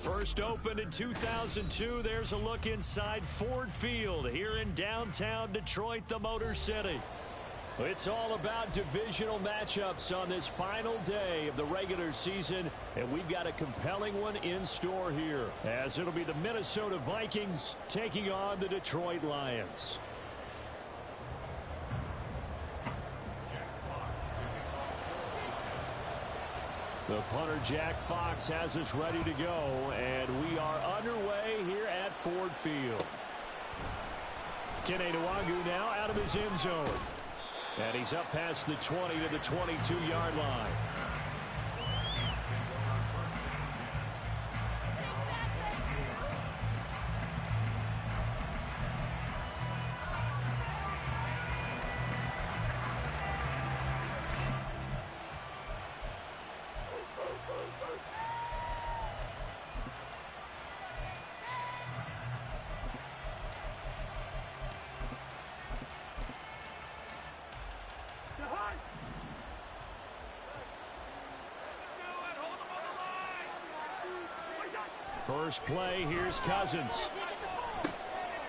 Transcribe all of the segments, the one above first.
First opened in 2002, there's a look inside Ford Field here in downtown Detroit, the Motor City. It's all about divisional matchups on this final day of the regular season, and we've got a compelling one in store here, as it'll be the Minnesota Vikings taking on the Detroit Lions. The punter, Jack Fox, has us ready to go, and we are underway here at Ford Field. Kene Nwangwu now out of his end zone. And he's up past the 20 to the 22-yard line. First play, here's Cousins.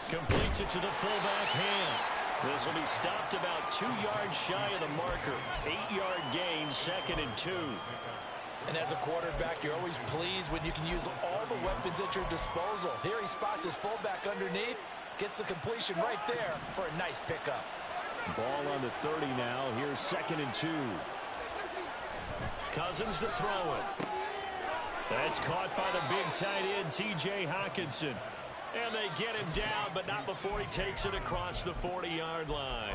Completes it to the fullback hand. This will be stopped about 2 yards shy of the marker. 8-yard gain, 2nd and 2. And as a quarterback, you're always pleased when you can use all the weapons at your disposal. Here he spots his fullback underneath, gets the completion right there for a nice pickup. Ball on the 30 now. Here's 2nd and 2. Cousins to throw it. That's caught by the big tight end, T.J. Hockenson. And they get him down, but not before he takes it across the 40-yard line.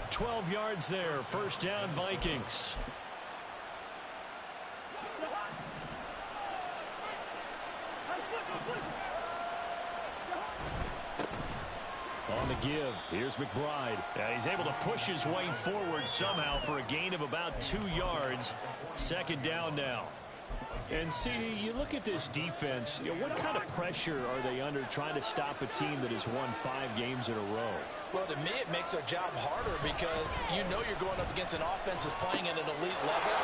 12 yards there. First down, Vikings. On the give, here's McBride. He's able to push his way forward somehow for a gain of about 2 yards. 2nd down now. And, CD, you look at this defense, what kind of pressure are they under trying to stop a team that has won 5 games in a row? Well, to me, it makes their job harder because you know you're going up against an offense that's playing at an elite level.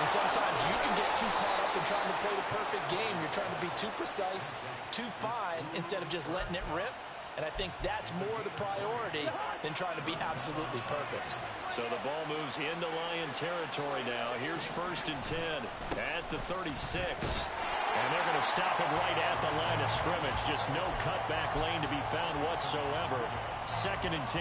And sometimes you can get too caught up in trying to play the perfect game. You're trying to be too precise, too fine, instead of just letting it rip. And I think that's more the priority than trying to be absolutely perfect. So the ball moves into Lion territory now. Here's 1st and 10 at the 36. And they're going to stop him right at the line of scrimmage. Just no cutback lane to be found whatsoever. 2nd and 10.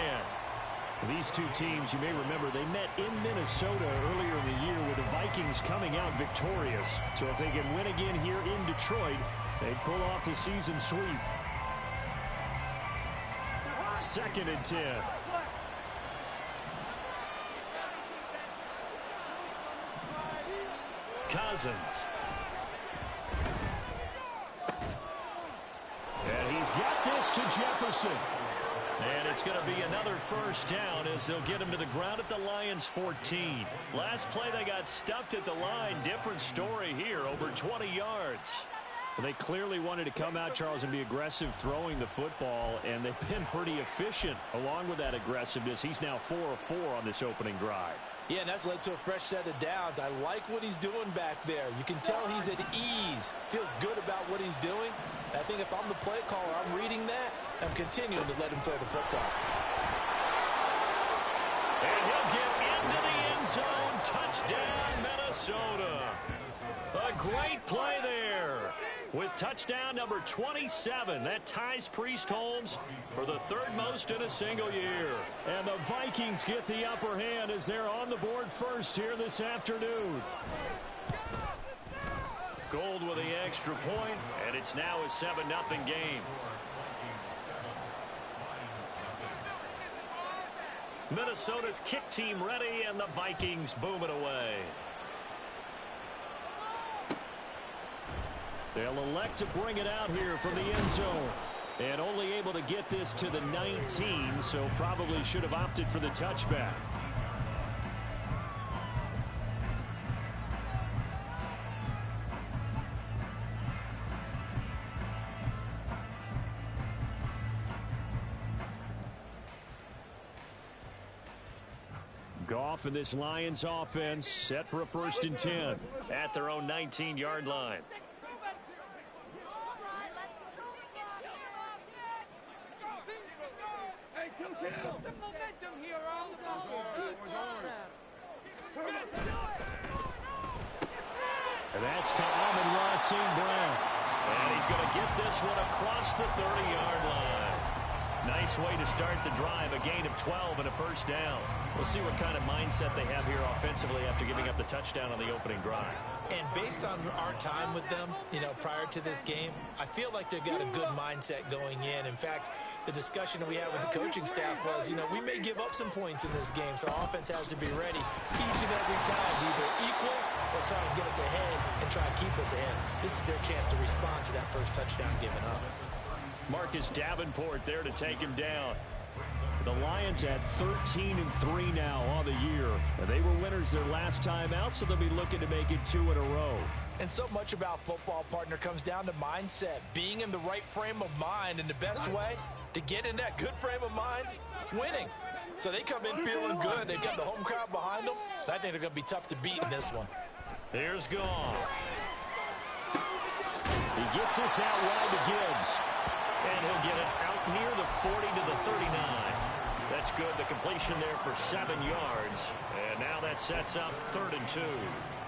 These two teams, you may remember, they met in Minnesota earlier in the year with the Vikings coming out victorious. So if they can win again here in Detroit, they'd pull off the season sweep. 2nd and 10. Cousins. And he's got this to Jefferson. And it's going to be another first down as they'll get him to the ground at the Lions 14. Last play they got stuffed at the line. Different story here, over 20 yards. They clearly wanted to come out, Charles, and be aggressive throwing the football, and they've been pretty efficient along with that aggressiveness. He's now 4 of 4 on this opening drive. Yeah, and that's led to a fresh set of downs. I like what he's doing back there. You can tell he's at ease, feels good about what he's doing. I think if I'm the play caller, I'm reading that. I'm continuing to let him throw the football. And he'll get into the end zone. Touchdown, Minnesota. A great play there. With touchdown number 27, that ties Priest Holmes for the 3rd most in a single year. And the Vikings get the upper hand as they're on the board first here this afternoon. Gold with the extra point, and it's now a 7-0 game. Minnesota's kick team ready, and the Vikings boom it away. They'll elect to bring it out here from the end zone. And only able to get this to the 19, so probably should have opted for the touchback. Goff and this Lions offense set for a 1st and 10 at their own 19-yard line. And that's to Amon-Ra St. Brown. And he's going to get this one across the 30-yard line. Nice way to start the drive, a gain of 12 and a first down. We'll see what kind of mindset they have here offensively after giving up the touchdown on the opening drive. And based on our time with them, prior to this game, I feel like they've got a good mindset going in. In fact, the discussion that we had with the coaching staff was, we may give up some points in this game, so offense has to be ready each and every time to either equal or try and get us ahead and try and keep us ahead. This is their chance to respond to that first touchdown given up. Marcus Davenport there to take him down. The Lions at 13-3 now on the year. And they were winners their last time out, so they'll be looking to make it 2 in a row. And so much about football, partner, comes down to mindset, being in the right frame of mind. And the best way to get in that good frame of mind, winning. So they come in feeling good. They've got the home crowd behind them. I think they're going to be tough to beat in this one. Here's Goff. He gets this out wide to Gibbs. And he'll get it out near the 40 to the 39. That's good. The completion there for 7 yards. And now that sets up 3rd and 2.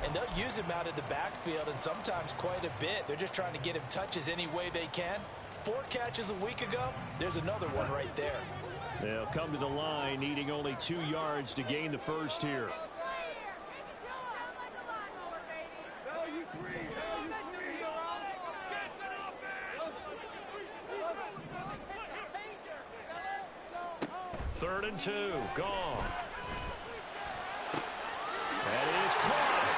And they'll use him out of the backfield, and sometimes quite a bit. They're just trying to get him touches any way they can. 4 catches a week ago. There's another one right there. They'll come to the line, needing only 2 yards to gain the first here. Third and 2. Goff. That is caught.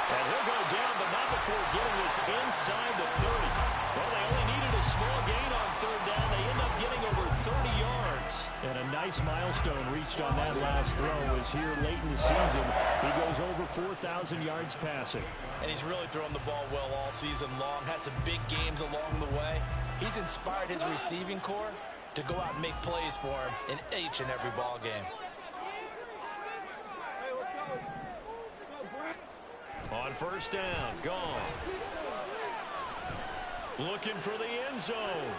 And he'll go down, but not before getting this inside the 30. Well, they only needed a small gain on 3rd down. They end up getting over 30 yards. And a nice milestone reached on that last throw is here late in the season. He goes over 4,000 yards passing. And he's really thrown the ball well all season long. Had some big games along the way. He's inspired his receiving corps to go out and make plays for him in each and every ball game. On 1st down, Goff. Looking for the end zone.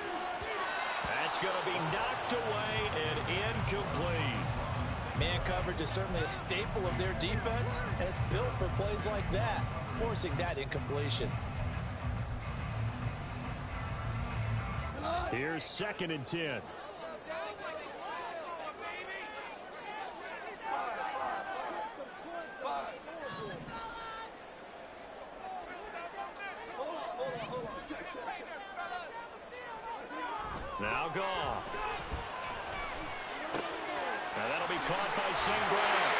That's going to be knocked away and incomplete. Man coverage is certainly a staple of their defense, and it's built for plays like that, forcing that incompletion. Here's 2nd and 10. Now Goff. Now that'll be caught by St. Brown.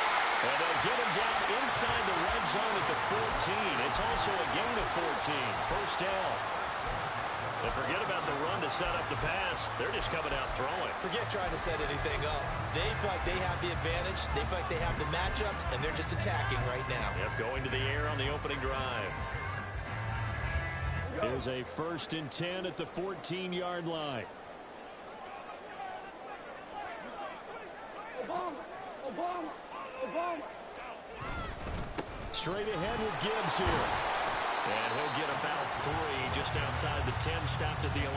And they'll get him down inside the red zone at the 14. It's also a gain of 14. 1st down. And forget about the run to set up the pass. They're just coming out throwing. Forget trying to set anything up. They feel like they have the advantage. They feel like they have the matchups, and they're just attacking right now. Yep, going to the air on the opening drive. Here's a 1st and 10 at the 14-yard line. Straight ahead with Gibbs here. And he'll get about 3 just outside the 10, stopped at the 11.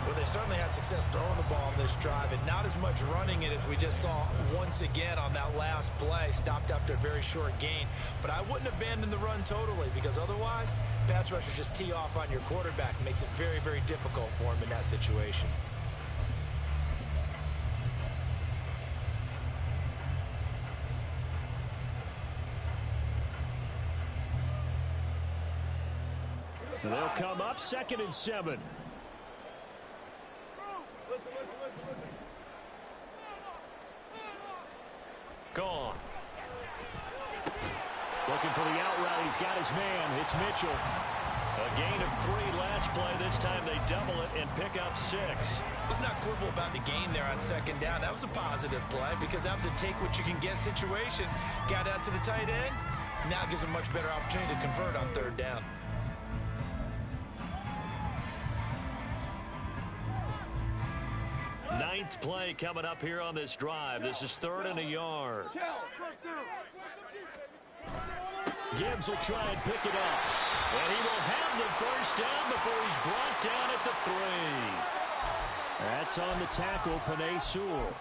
Well, they certainly had success throwing the ball on this drive, and not as much running it as we just saw once again on that last play. Stopped after a very short gain. But I wouldn't abandon the run totally, because otherwise, pass rushers just tee off on your quarterback. It makes it very, very difficult for him in that situation. And they'll come up 2nd and 7. Gone. Looking for the out route. He's got his man. It's Mitchell. A gain of 3 last play. This time they double it and pick up 6. Let's not quibble about the gain there on 2nd down. That was a positive play because that was a take-what-you-can-get situation. Got out to the tight end. Now it gives a much better opportunity to convert on 3rd down. Ninth play coming up here on this drive. This is 3rd and a yard. Gibbs will try and pick it up. And he will have the 1st down before he's brought down at the 3. That's on the tackle, Penei Sewell.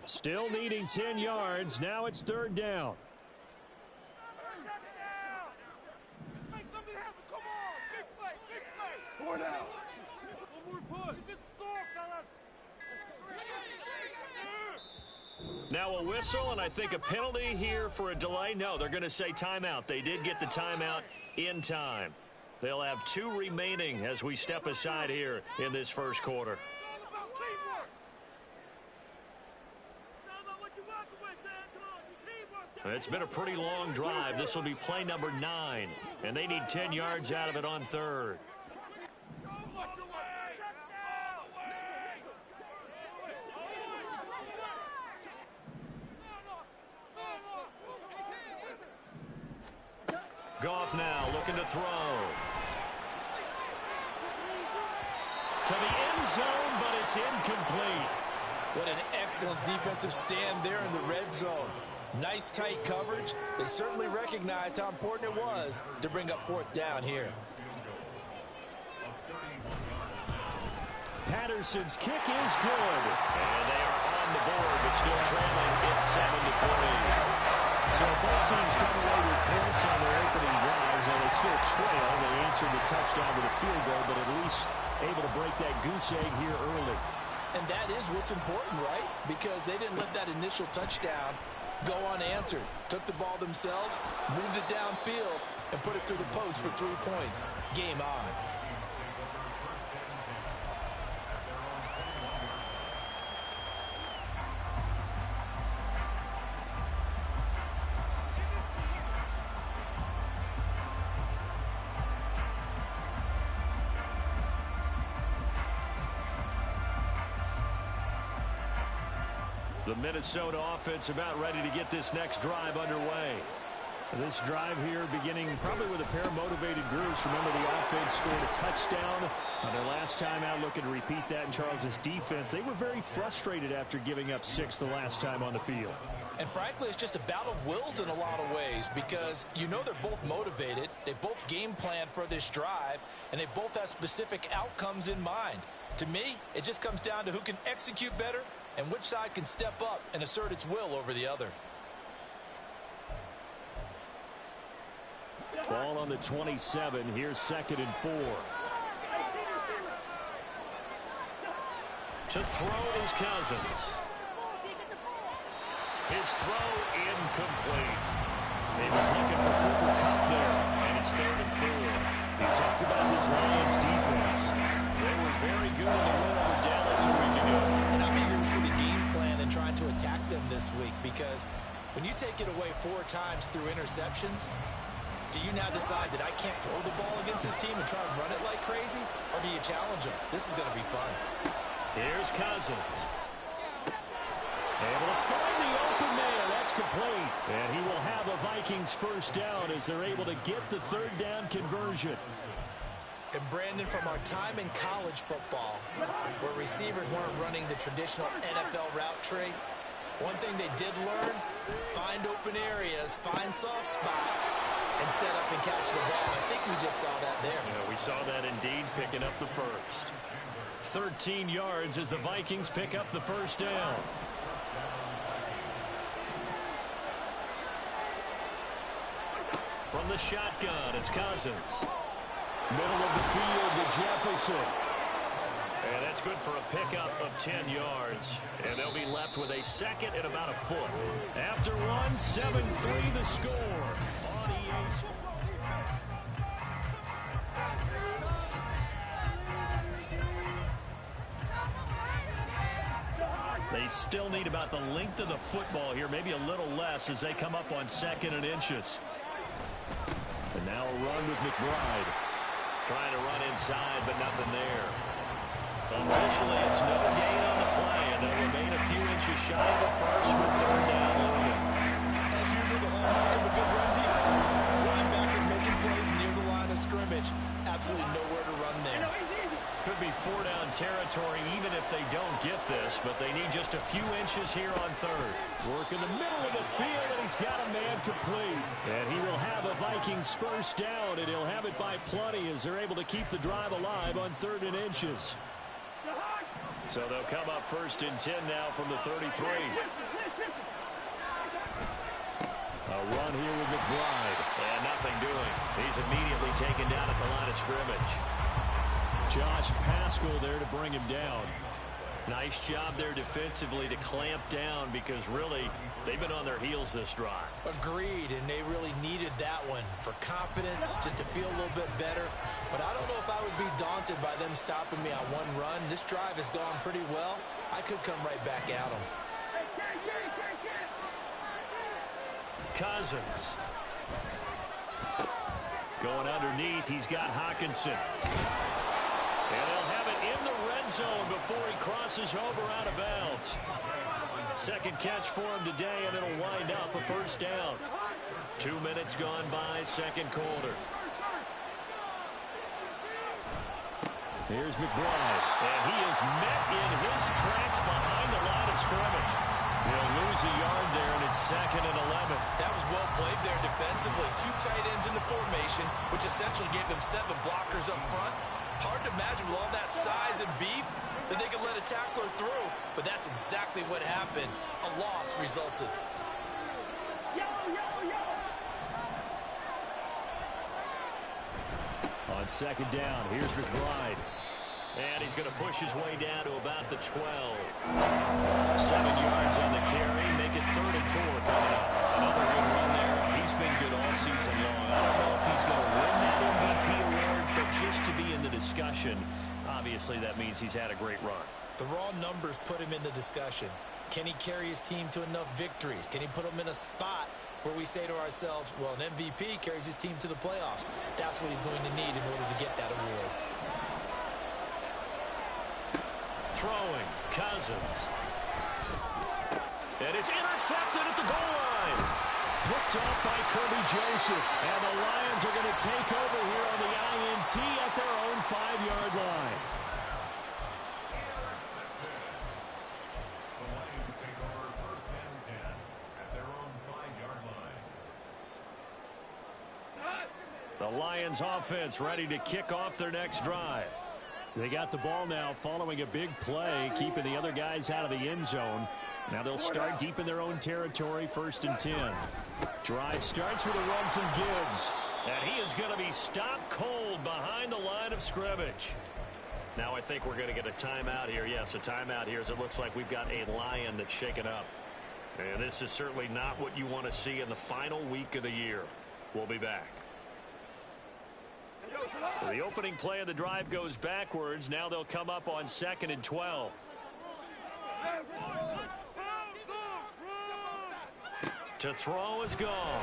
Still needing 10 yards. Now it's third down. Make something happen. Come on. Big play. Big play. 4 down. One more push. Good score, fellas. Now a whistle, and I think a penalty here for a delay. No, they're going to say timeout. They did get the timeout in time. They'll have 2 remaining as we step aside here in this first quarter. It's all about teamwork. It's all about what you're working with, man. Come on, teamwork. It's been a pretty long drive. This will be play number 9, and they need 10 yards out of it on third. Goff now looking to throw. To the end zone, but it's incomplete. What an excellent defensive stand there in the red zone. Nice tight coverage. They certainly recognized how important it was to bring up fourth down here. Patterson's kick is good. And they are on the board, but still trailing. It's 7-3. So both teams come away with points on their opening drives, and they still trail. They answered the touchdown with a field goal, but at least able to break that goose egg here early. And that is what's important, right? Because they didn't let that initial touchdown go unanswered. Took the ball themselves, moved it downfield, and put it through the post for 3 points. Game on. The Minnesota offense about ready to get this next drive underway. This drive here beginning probably with a pair of motivated groups. Remember, the offense scored a touchdown on their last time out, looking to repeat that in Charles' defense. They were very frustrated after giving up 6 the last time on the field. And frankly, it's just a battle of wills in a lot of ways because you know they're both motivated. They both game planned for this drive, and they both have specific outcomes in mind. To me, it just comes down to who can execute better and which side can step up and assert its will over the other. Ball on the 27. Here's 2nd and 4. To throw is Cousins. His throw incomplete. He was looking for Cooper Kupp there, and it's 3rd and 4. You talk about this Lions defense. They were very good in the win over Dallas a week ago. And I'm eager to see the game plan and trying to attack them this week because when you take it away 4 times through interceptions, do you now decide that I can't throw the ball against this team and try and run it like crazy? Or do you challenge them? This is going to be fun. Here's Cousins. Able to find the open man. That's complete. And he will have a Vikings first down as they're able to get the 3rd down conversion. And Brandon, from our time in college football, where receivers weren't running the traditional NFL route tree, one thing they did learn, find open areas, find soft spots, and set up and catch the ball. I think we just saw that there. Yeah, we saw that indeed, picking up the first. 13 yards as the Vikings pick up the first down. From the shotgun, it's Cousins. Middle of the field to Jefferson. And that's good for a pickup of 10 yards. And they'll be left with a 2nd and about a foot. After run, 7-3 the score. On EA Sports. They still need about the length of the football here, maybe a little less as they come up on 2nd and inches. And now a run with McBride. Trying to run inside, but nothing there. Officially, it's no gain on the play, and they'll remain a few inches shy of the first with 3rd down looming. As usual, the hallmark of a good run defense. Linebackers making plays near the line of scrimmage. Absolutely nowhere to run there. Could be 4-down territory even if they don't get this, but they need just a few inches here on 3rd. Work in the middle of the field, and he's got a man complete. And he will have a Vikings first down, and he'll have it by plenty as they're able to keep the drive alive on 3rd and inches. So they'll come up 1st and 10 now from the 33. A run here with McBride. And nothing doing. He's immediately taken down at the line of scrimmage. Josh Paschal there to bring him down. Nice job there defensively to clamp down because really they've been on their heels this drive. Agreed, and they really needed that one for confidence, just to feel a little bit better. But I don't know if I would be daunted by them stopping me on one run. This drive has gone pretty well. I could come right back at them. Cousins. Going underneath, he's got Hockenson. And they'll have it in the red zone before he crosses over out of bounds. Second catch for him today, and it'll wind up a 1st down. 2 minutes gone by, second quarter. Here's McBride. And he is met in his tracks behind the line of scrimmage. He'll lose a yard there, and it's 2nd and 11. That was well played there defensively. 2 tight ends in the formation, which essentially gave them 7 blockers up front. Hard to imagine with all that size and beef that they could let a tackler through, but that's exactly what happened. A loss resulted. On 2nd down, here's McBride. And he's going to push his way down to about the 12. 7 yards on the carry, make it 3rd and 4 coming up. Another good run there. He's been good all season long. I don't know if he's going to win that MVP award, but just to be in the discussion, obviously that means he's had a great run. The raw numbers put him in the discussion. Can he carry his team to enough victories? Can he put them in a spot where we say to ourselves, well, an MVP carries his team to the playoffs. That's what he's going to need in order to get that award. Throwing, Cousins. And it's intercepted at the goal line. Picked off by Kirby Joseph. And the Lions are going to take over here on the INT at their own 5-yard line. The Lions take over 1st and 10 at their own 5-yard line. The Lions offense ready to kick off their next drive. They got the ball now following a big play, keeping the other guys out of the end zone. Now they'll start deep in their own territory, 1st and 10. Drive starts with a run from Gibbs. And he is going to be stopped cold behind the line of scrimmage. Now I think we're going to get a timeout here. Yes, a timeout here as it looks like we've got a Lion that's shaken up. And this is certainly not what you want to see in the final week of the year. We'll be back. So the opening play of the drive goes backwards. Now they'll come up on 2nd and 12. To throw is gone.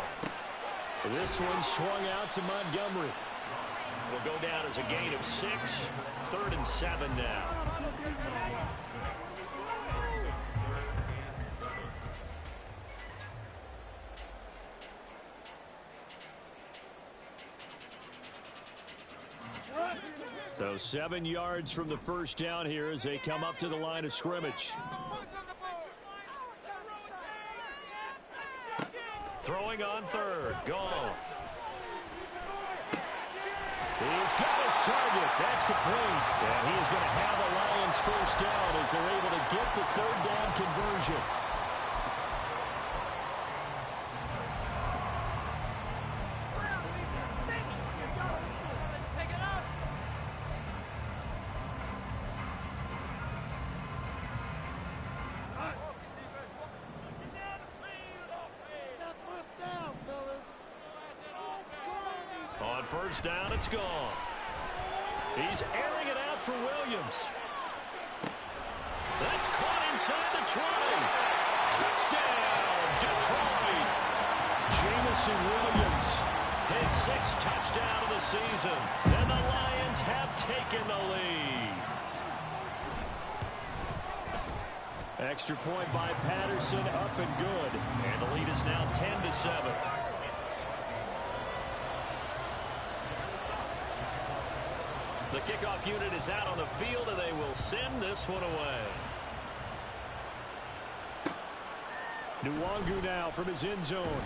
This one swung out to Montgomery. Will go down as a gain of 6. 3rd and 7 now. So 7 yards from the 1st down here as they come up to the line of scrimmage. Throwing on 3rd. Goff. He's got his target. That's complete. And he is going to have the Lions 1st down as they're able to get the 3rd down conversion. On 1st down, it's gone. He's airing it out for Williams. That's caught inside the 20. Touchdown, Detroit. Jamison Williams. His 6th touchdown of the season. And the Lions have taken the lead. Extra point by Patterson, up and good. And the lead is now 10-7. The kickoff unit is out on the field, and they will send this one away. Nwangu now from his end zone.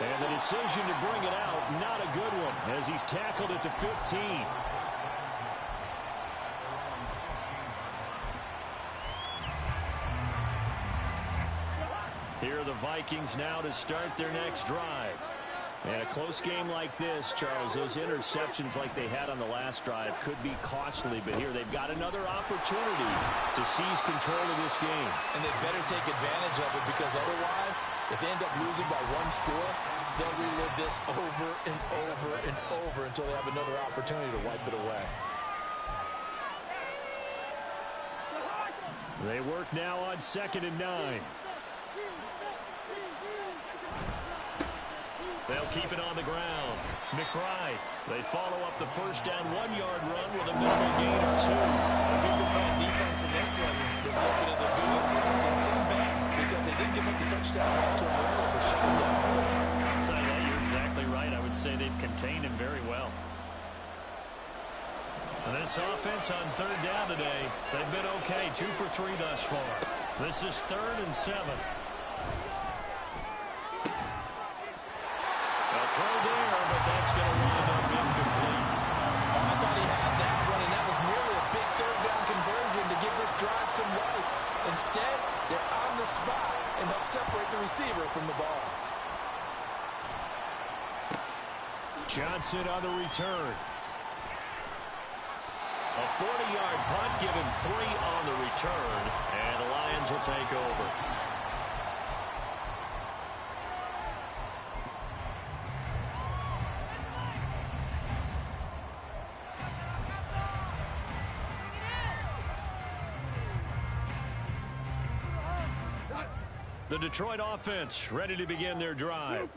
And the decision to bring it out, not a good one, as he's tackled at the 15. Here are the Vikings now to start their next drive. And a close game like this, Charles, those interceptions like they had on the last drive could be costly. But here they've got another opportunity to seize control of this game. And they better take advantage of it, because otherwise, if they end up losing by one score, they'll relive this over and over and over until they have another opportunity to wipe it away. They work now on 2nd and 9. They'll keep it on the ground. McBride, they follow up the first down 1-yard run with a minimal gain of 2. So if you've been playing defense in this one, there's a little bit of the good and some bad, because they did give up the touchdown to him earlier, but shut him down otherwise. Outside of that, you're exactly right. I would say they've contained him very well. And this offense on 3rd down today, they've been okay. 2 for 3 thus far. This is 3rd and 7. Throw there, but that's going to wind up incomplete. I thought he had that one, and that was nearly a big 3rd down conversion to give this drive some life. Instead, they're on the spot and help separate the receiver from the ball. Johnson on the return. A 40-yard punt, given 3 on the return, and the Lions will take over. The Detroit offense ready to begin their drive.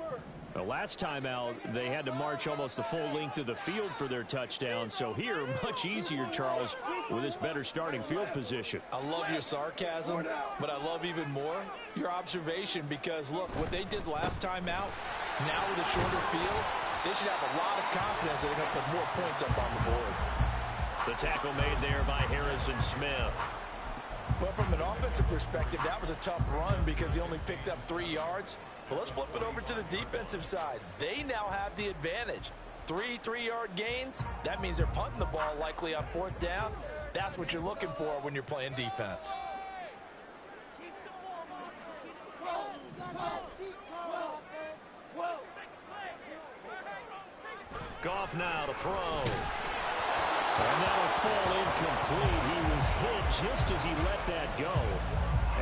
The last time out, they had to march almost the full length of the field for their touchdown. So here, much easier, Charles, with this better starting field position. I love your sarcasm, but I love even more your observation, because, look, what they did last time out, now with a shorter field, they should have a lot of confidence that they're going to put more points up on the board. The tackle made there by Harrison Smith. Well, from an offensive perspective, that was a tough run because he only picked up 3 yards. But let's flip it over to the defensive side. They now have the advantage. 3 3-yard gains. That means they're punting the ball likely on 4th down. That's what you're looking for when you're playing defense. Goff now to throw. And that'll fall incomplete. He was hit just as he let that go.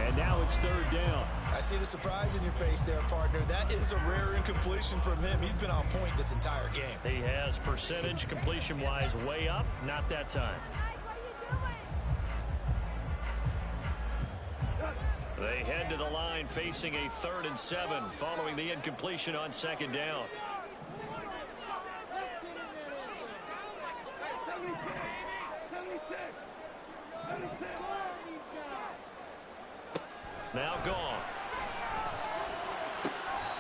And now it's 3rd down. I see the surprise in your face there, partner. That is a rare incompletion from him. He's been on point this entire game. He has percentage completion-wise way up. Not that time. They head to the line facing a 3rd and 7 following the incompletion on 2nd down. Now gone.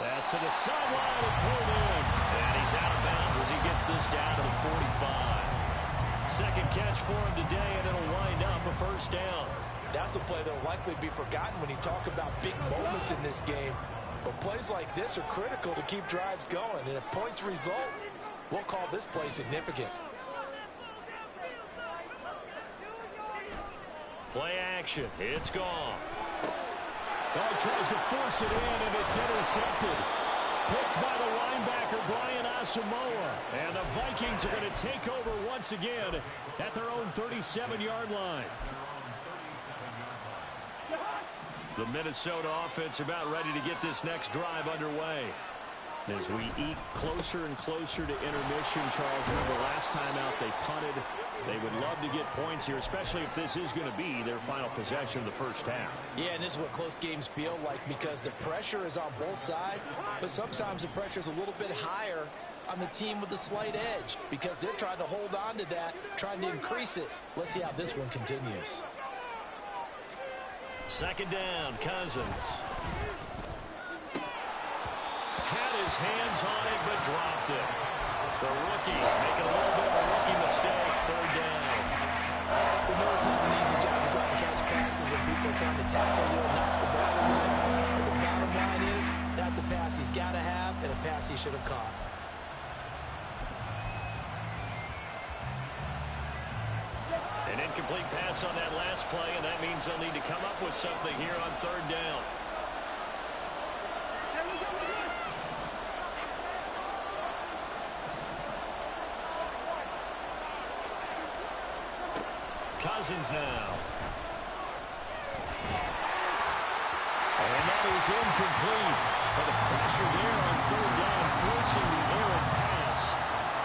Pass to the sideline and pulled in. And he's out of bounds as he gets this down to the 45. Second catch for him today, and it'll wind up a 1st down. That's a play that will likely be forgotten when you talk about big moments in this game. But plays like this are critical to keep drives going. And if points result, we'll call this play significant. Play action. It's gone. Oh, tries to force it in, and it's intercepted. Picked by the linebacker, Brian Asamoah. And the Vikings are going to take over once again at their own 37-yard line. The Minnesota offense about ready to get this next drive underway. As we eke closer and closer to intermission, Charles, remember last time out they punted. They would love to get points here, especially if this is going to be their final possession of the first half. Yeah, and this is what close games feel like, because the pressure is on both sides, but sometimes the pressure is a little bit higher on the team with the slight edge because they're trying to hold on to that, trying to increase it. Let's see how this one continues. 2nd down, Cousins. Had his hands on it, but dropped it. The rookie making a little bit of a rookie mistake. 3rd down. We know it's not an easy job to go out and catch passes when people are trying to tackle you and knock the ball away. But the bottom line is, that's a pass he's got to have and a pass he should have caught. An incomplete pass on that last play, and that means they'll need to come up with something here on 3rd down. Cousins now. And that is incomplete. But the pressure there on third down, forcing the errant pass.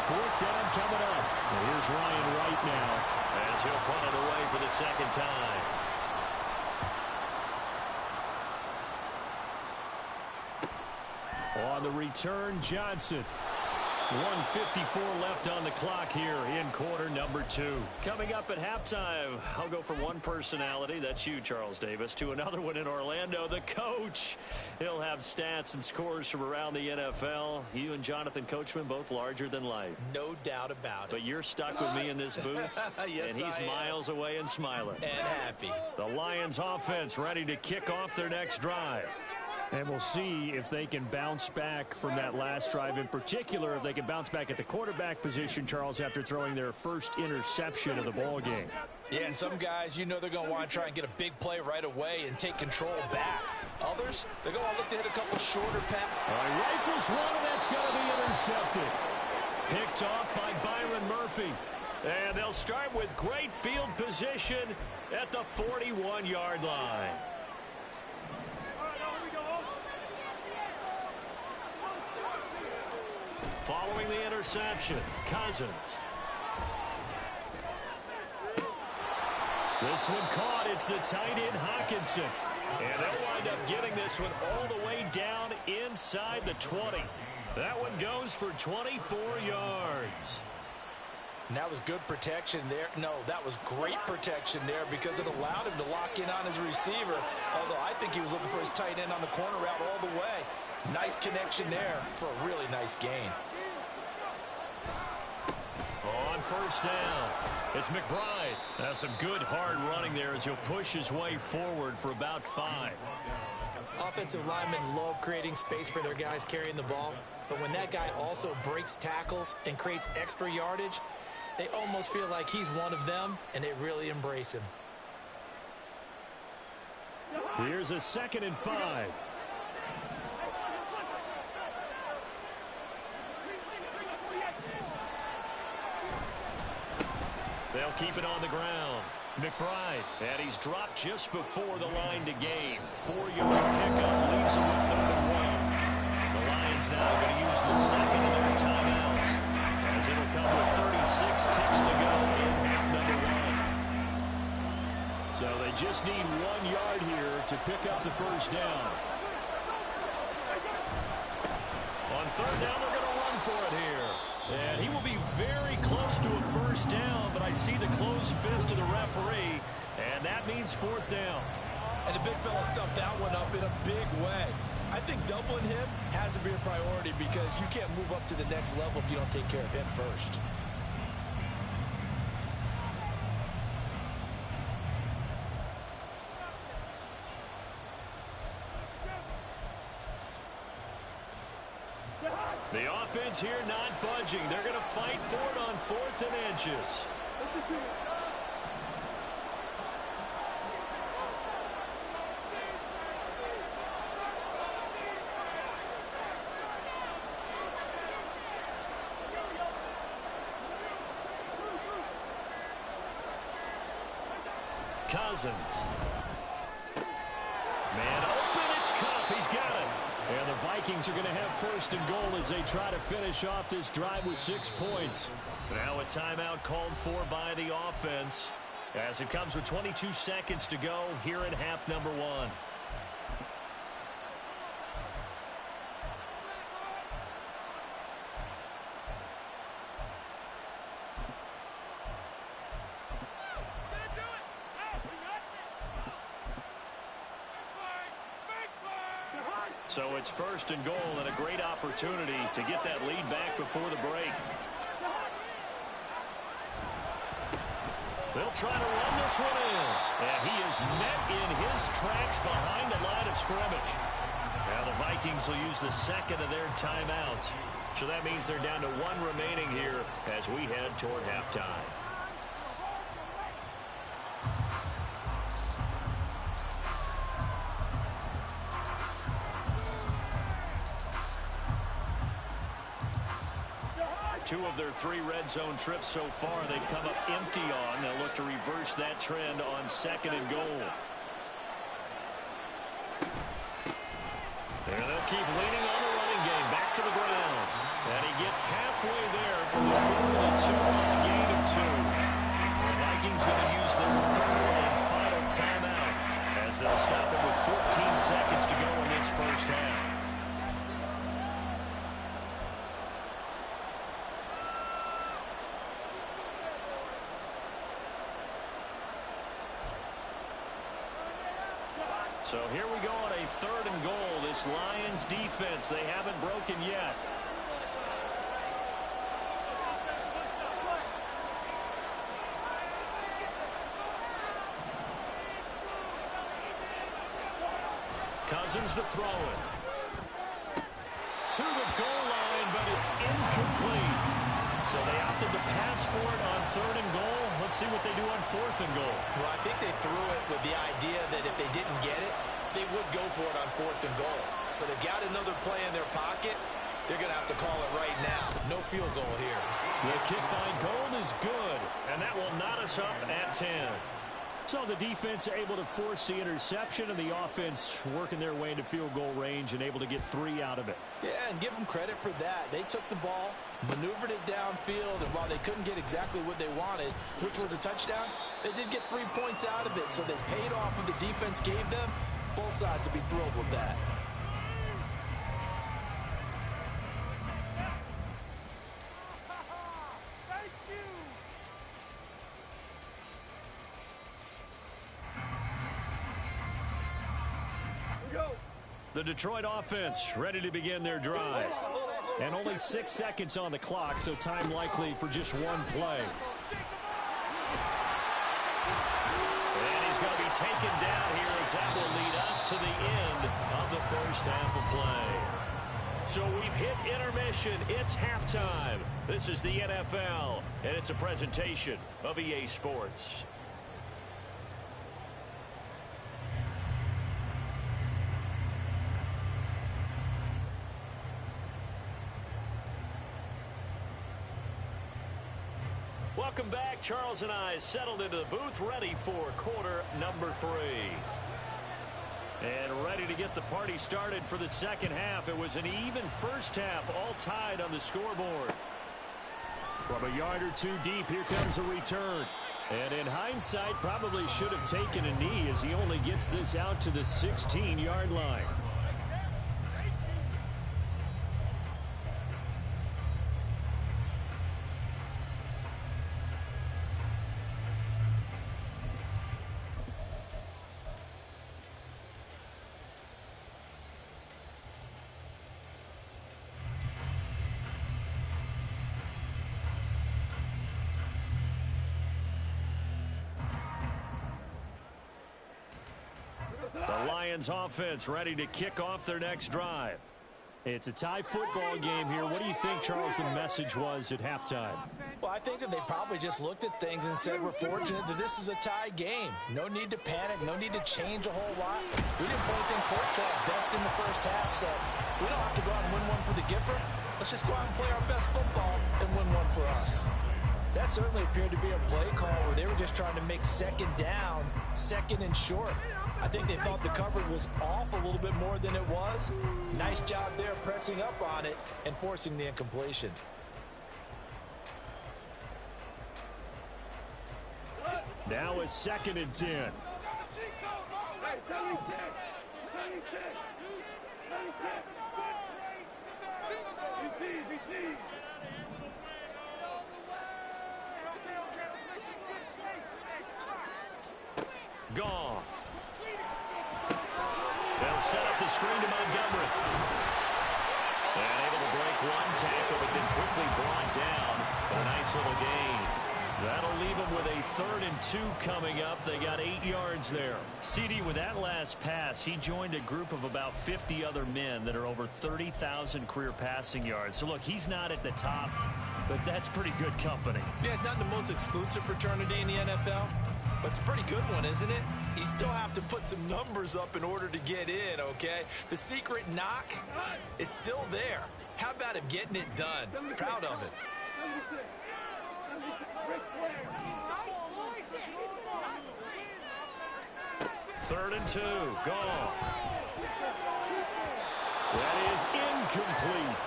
Fourth down coming up. And here's Ryan Wright now as he'll punt it away for the second time. On the return, Johnson. 1:54 left on the clock here in quarter number 2. Coming up at halftime, I'll go from one personality, that's you, Charles Davis, to another one in Orlando, the coach. He'll have stats and scores from around the NFL. You and Jonathan Coachman both larger than life. No doubt about it. But you're stuck with me in this booth, yes, and he's miles away and smiling. And happy. The Lions offense ready to kick off their next drive. And we'll see if they can bounce back from that last drive. In particular, if they can bounce back at the quarterback position, Charles, after throwing their first interception of the ball game. Yeah, and some guys, you know they're going to want to try and get a big play right away and take control back. Others, they're going to look to hit a couple shorter passes. Rifles one, and that's going to be intercepted. Picked off by Byron Murphy. And they'll start with great field position at the 41-yard line. Following the interception, Cousins. This one caught. It's the tight end, Hawkinson. And they'll wind up getting this one all the way down inside the 20. That one goes for 24 yards. And that was good protection there. No, that was great protection there because it allowed him to lock in on his receiver. Although I think he was looking for his tight end on the corner route all the way. Nice connection there for a really nice gain. On first down, it's McBride. That's some good hard running there as he'll push his way forward for about 5. Offensive linemen love creating space for their guys carrying the ball, but when that guy also breaks tackles and creates extra yardage, they almost feel like he's one of them, and they really embrace him. Here's a 2nd and 5. They'll keep it on the ground. McBride, and he's dropped just before the line to gain. 4-yard pickup leaves him with 3rd and 1. The Lions now going to use the second of their timeouts as it'll come with 36 ticks to go in half number 1. So they just need 1 yard here to pick up the first down. On 3rd down, they're going to run for it here. And he will be very close to a first down, but I see the closed fist of the referee, and that means 4th down. And the big fella stuffed that one up in a big way. I think doubling him has to be a priority because you can't move up to the next level if you don't take care of him first. The offense here not budging. They're going to fight for it on 4th and inches. Cousins. Man open, it's Cup. He's got it. And the Vikings are going to have 1st and goal as they try to finish off this drive with 6 points. Now a timeout called for by the offense as it comes with 22 seconds to go here in half number 1. So it's 1st and goal and a great opportunity to get that lead back before the break. They'll try to run this one in. And he is met in his tracks behind the line of scrimmage. Now the Vikings will use the 2nd of their timeouts. So that means they're down to 1 remaining here as we head toward halftime. 2 of their 3 red zone trips so far, they've come up empty on. They'll look to reverse that trend on 2nd and goal. And they'll keep leaning on the running game. Back to the ground. And he gets halfway there for the 4-2 on the gain of 2. The Vikings going to use their 3rd and final timeout as they'll stop it with 14 seconds to go in this first half. So here we go on a 3rd and goal. This Lions defense, they haven't broken yet. Cousins to throw it. To the goal line, but it's incomplete. So they opted to pass for it on 3rd and goal. Let's see what they do on 4th and goal. Well, I think they threw it with the idea that if they didn't get it, they would go for it on 4th and goal. So they've got another play in their pocket. They're going to have to call it right now. No field goal here. The kick by Gold is good, and that will knot us up at 10. So the defense able to force the interception, and the offense working their way into field goal range and able to get 3 out of it. Yeah, and give them credit for that. They took the ball, maneuvered it downfield, and while they couldn't get exactly what they wanted, which was a touchdown, they did get 3 points out of it. So they paid off what the defense gave them. Both sides will be thrilled with that. The Detroit offense ready to begin their drive. And only 6 seconds on the clock, so time likely for just 1 play. And he's going to be taken down here as that will lead us to the end of the first half of play. So we've hit intermission. It's halftime. This is the NFL, and it's a presentation of EA Sports. Welcome back. Charles and I settled into the booth, ready for quarter number 3. And ready to get the party started for the second half. It was an even first half, all tied on the scoreboard. From a yard or 2 deep, here comes a return. And in hindsight, probably should have taken a knee as he only gets this out to the 16-yard line. The Lions offense ready to kick off their next drive. It's a tie football game here. What do you think, Charles, the message was at halftime? Well, I think that they probably just looked at things and said, we're fortunate that this is a tie game. No need to panic. No need to change a whole lot. We didn't play anything close to our best in the first half, so we don't have to go out and win one for the Gipper. Let's just go out and play our best football and win one for us. That certainly appeared to be a play call where they were just trying to make 2nd down, 2nd and short. I think they thought the coverage was off a little bit more than it was. Nice job there pressing up on it and forcing the incompletion. Now it's 2nd and 10. Goff. They'll set up the screen to Montgomery. And able to break 1 tackle, but then quickly brought down. But a nice little gain. That'll leave them with a 3rd and 2 coming up. They got 8 yards there. CD, with that last pass, he joined a group of about 50 other men that are over 30,000 career passing yards. So, look, he's not at the top, but that's pretty good company. Yeah, it's not the most exclusive fraternity in the NFL, but it's a pretty good one, isn't it? You still have to put some numbers up in order to get in, okay? The secret knock is still there. How about him getting it done? Proud of it. Third and 2. Goff. That is incomplete.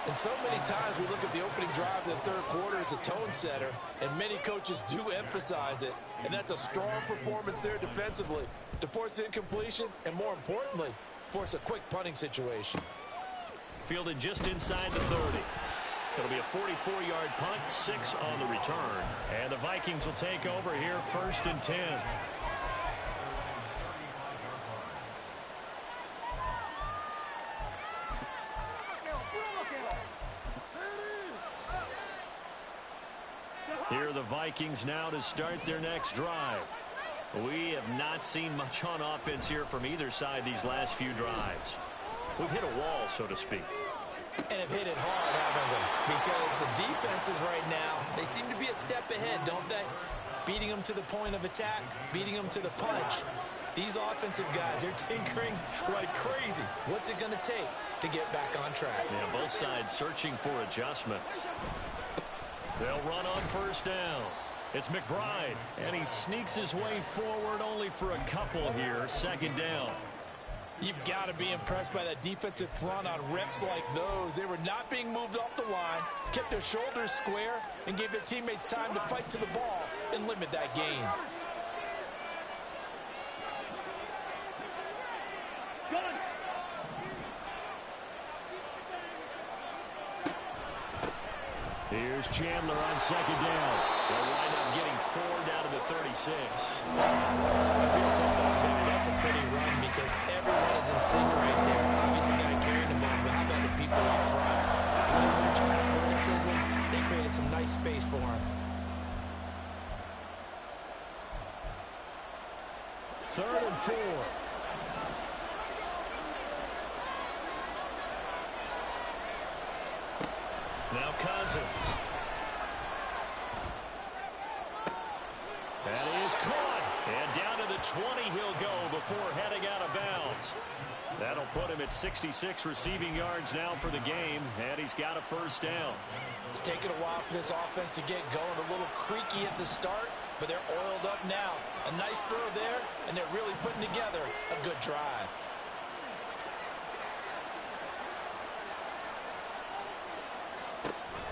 And so many times we look at the opening drive of the third quarter as a tone setter, and many coaches do emphasize it. And that's a strong performance there defensively to force incompletion and, more importantly, force a quick punting situation. Fielded just inside the 30. It'll be a 44-yard punt, 6 on the return. And the Vikings will take over here, 1st and 10. Here are the Vikings now to start their next drive. We have not seen much on offense here from either side these last few drives. We've hit a wall, so to speak. And have hit it hard, haven't we? Because the defenses right now, they seem to be a step ahead, don't they? Beating them to the point of attack, beating them to the punch. These offensive guys, they're tinkering like crazy. What's it going to take to get back on track? Yeah, both sides searching for adjustments. They'll run on 1st down. It's McBride, and he sneaks his way forward only for a couple here, 2nd down. You've got to be impressed by that defensive front on reps like those. They were not being moved off the line, kept their shoulders square, and gave their teammates time to fight to the ball and limit that gain. Here's Chandler on 2nd down. They'll wind up getting 4 down to the 36. That's a pretty run because everyone is in sync right there. Obviously, got to carry the ball, but how about the people up front? Leverage, athleticism, they created some nice space for him. 3rd and 4. Now Cousins. That is caught. And down to the 20 he'll go before heading out of bounds. That'll put him at 66 receiving yards now for the game, and he's got a 1st down. It's taken a while for this offense to get going. A little creaky at the start, but they're oiled up now. A nice throw there, and they're really putting together a good drive.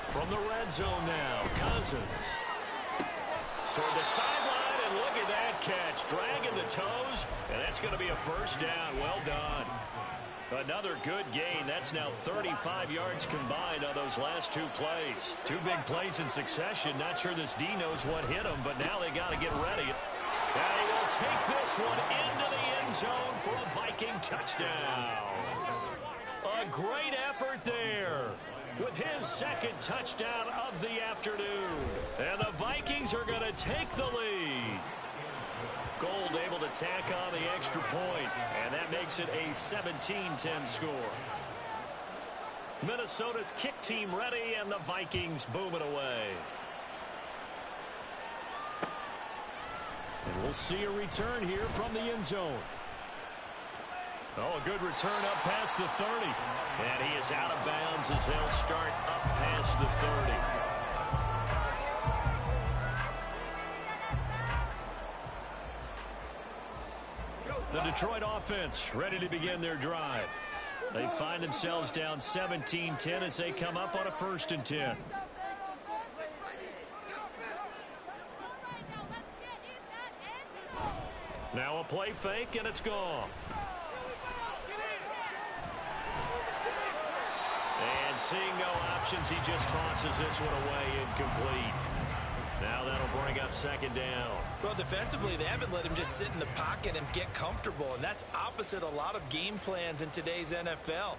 From the red zone now, Cousins. Toward the sideline, and look at that catch. Dragging the toes, and that's going to be a 1st down. Well done. Another good gain. That's now 35 yards combined on those last 2 plays. 2 big plays in succession. Not sure this D knows what hit him, but now they got to get ready. And he will take this one into the end zone for a Viking touchdown. A great effort there with his 2nd touchdown of the afternoon. And the Vikings are going to take the lead. Gold able to tack on the extra point, and that makes it a 17-10 score. Minnesota's kick team ready, and the Vikings booming away. And we'll see a return here from the end zone. Oh, a good return up past the 30. And he is out of bounds as they'll start up past the 30. The Detroit offense ready to begin their drive. They find themselves down 17-10 as they come up on a 1st and 10. Now a play fake, and it's gone. And seeing no options, he just tosses this one away, incomplete. Now that'll bring up 2nd down. Well, defensively, they haven't let him just sit in the pocket and get comfortable, and that's opposite a lot of game plans in today's NFL.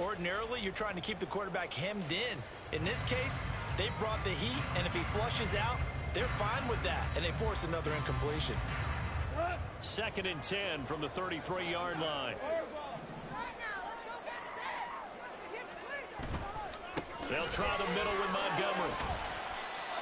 Ordinarily, you're trying to keep the quarterback hemmed in. In this case, they brought the heat, and if he flushes out, they're fine with that, and they force another incompletion. 2nd and 10 from the 33-yard line. They'll try the middle with Montgomery.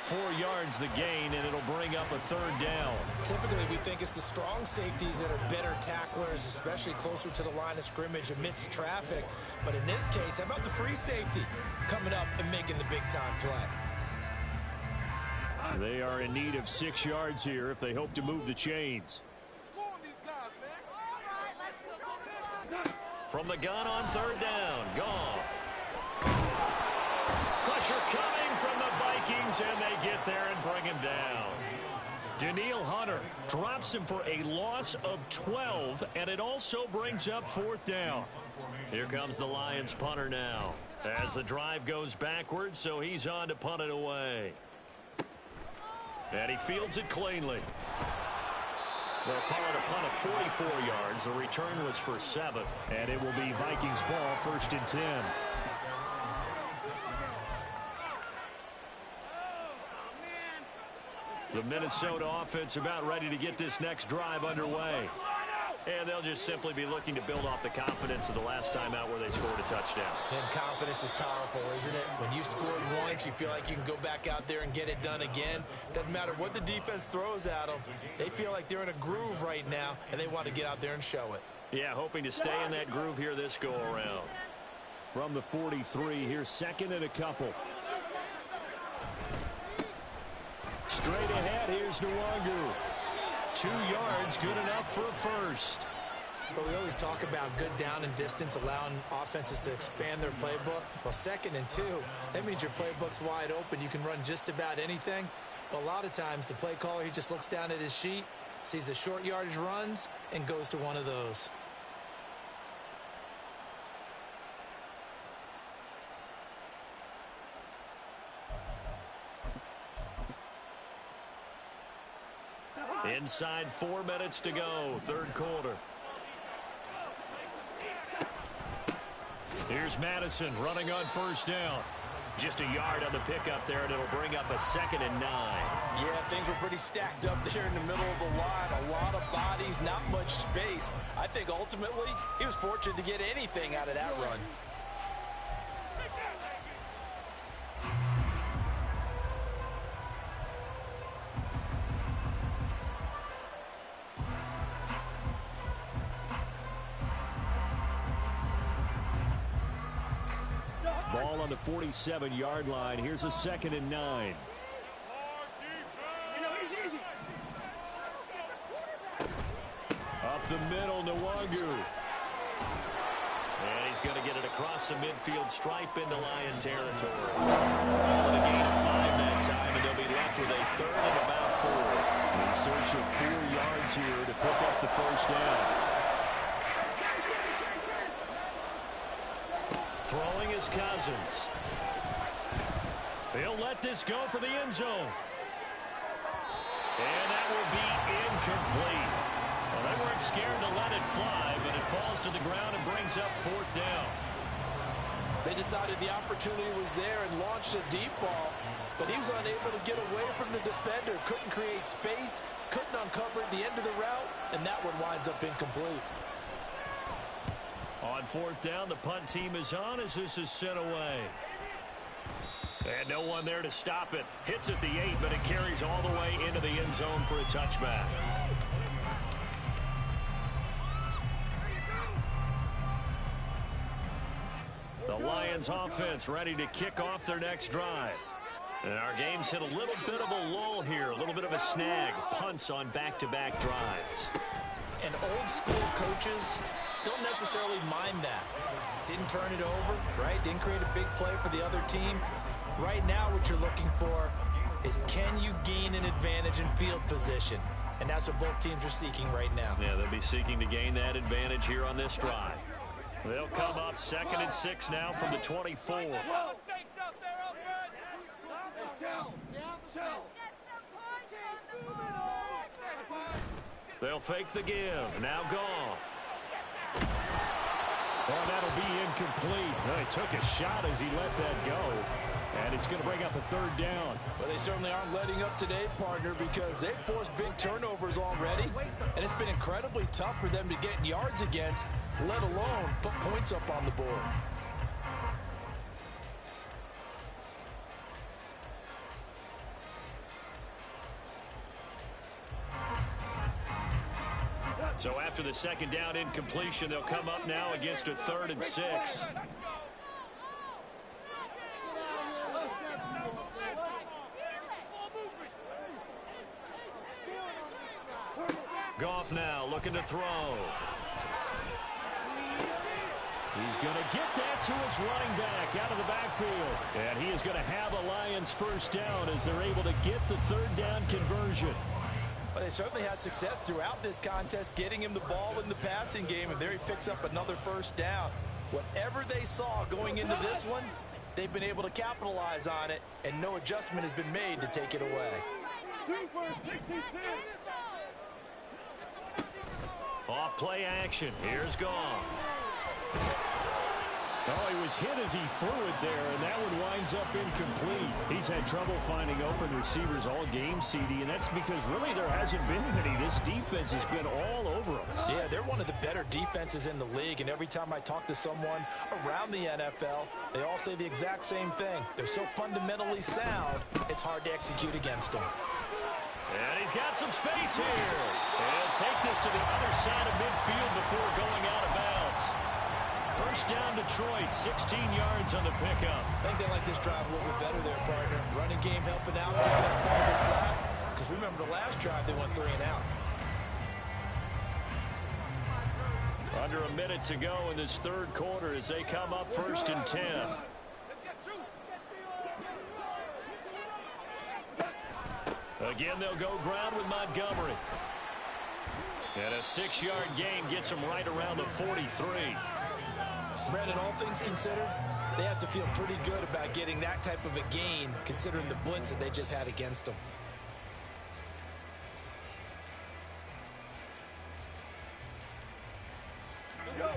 4 yards the gain, and it'll bring up a 3rd down. Typically, we think it's the strong safeties that are better tacklers, especially closer to the line of scrimmage amidst traffic. But in this case, how about the free safety coming up and making the big-time play? They are in need of 6 yards here if they hope to move the chains. Score on these guys, man. From the gun on 3rd down, Goff. Pressure coming from the Vikings, and they get there and bring him down. Danielle Hunter drops him for a loss of 12, and it also brings up 4th down. Here comes the Lions punter now as the drive goes backwards, so he's on to punt it away. And he fields it cleanly. They'll call it a punt of 44 yards. The return was for 7. And it will be Vikings ball, 1st and 10. The Minnesota offense about ready to get this next drive underway. And they'll just simply be looking to build off the confidence of the last time out where they scored a touchdown. And confidence is powerful, isn't it? When you've scored once, you feel like you can go back out there and get it done again. Doesn't matter what the defense throws at them. They feel like they're in a groove right now, and they want to get out there and show it. Yeah, hoping to stay in that groove here this go-around. From the 43, here's 2nd and a couple. Straight ahead, here's Nwangu. 2 yards, good enough for a first. But we always talk about good down and distance, allowing offenses to expand their playbook. Well, 2nd and 2, that means your playbook's wide open. You can run just about anything. But a lot of times, the play caller, he just looks down at his sheet, sees the short yardage runs, and goes to one of those. Inside 4 minutes to go, 3rd quarter. Here's Madison running on 1st down. Just a yard on the pickup there, and it'll bring up a 2nd and 9. Yeah, things were pretty stacked up there in the middle of the line. A lot of bodies, not much space. I think ultimately he was fortunate to get anything out of that run. Ball on the 47-yard line. Here's a 2nd and 9. Up the middle, Nwangu. And he's going to get it across the midfield stripe into Lion territory. Ball in a gain of 5 that time, and they'll be left with a 3rd and about 4. In search of 4 yards here to pick up the 1st down. Throwing is Cousins. He'll let this go for the end zone. And that will be incomplete. Well, they weren't scared to let it fly, but it falls to the ground and brings up 4th down. They decided the opportunity was there and launched a deep ball, but he was unable to get away from the defender, couldn't create space, couldn't uncover the end of the route, and that one winds up incomplete. On 4th down, the punt team is on as this is sent away. And no one there to stop it. Hits at the 8, but it carries all the way into the end zone for a touchback. The Lions offense ready to kick off their next drive. And our game's hit a little bit of a lull here, a little bit of a snag. Punts on back-to-back drives. And old school coaches don't necessarily mind that. Didn't turn it over, right? Didn't create a big play for the other team. Right now what you're looking for is, can you gain an advantage in field position? And that's what both teams are seeking right now. Yeah, they'll be seeking to gain that advantage here on this drive. They'll come up 2nd and 6 now from the 24. They'll fake the give. Now Goff. Well, that'll be incomplete. Well, he took a shot as he let that go. And it's going to bring up a 3rd down. Well, they certainly aren't letting up today, partner, because they've forced big turnovers already. And it's been incredibly tough for them to get yards against, let alone put points up on the board. So after the 2nd down incompletion, they'll come up now against a 3rd and 6. Goff now looking to throw. He's going to get that to his running back out of the backfield. And he is going to have a Lions first down as they're able to get the third down conversion. Well, they certainly had success throughout this contest, getting him the ball in the passing game, and there he picks up another first down. Whatever they saw going into this one, they've been able to capitalize on it, and no adjustment has been made to take it away. Off play action. Here's Goff. Oh, he was hit as he threw it there, and that one winds up incomplete. He's had trouble finding open receivers all game, CD, and that's because really there hasn't been many. This defense has been all over him. Yeah, they're one of the better defenses in the league, and every time I talk to someone around the NFL, they all say the exact same thing. They're so fundamentally sound, it's hard to execute against them. And he's got some space here. And take this to the other side of midfield before going out of bounds. First down, Detroit, 16 yards on the pickup. I think they like this drive a little bit better there, partner. Running game helping out, picking up some of the slack. Because remember the last drive, they went 3 and out. Under a minute to go in this third quarter as they come up first and 10. Again, they'll go ground with Montgomery. And a 6-yard gain gets them right around the 43. Brandon, all things considered, they have to feel pretty good about getting that type of a gain, considering the blitz that they just had against them.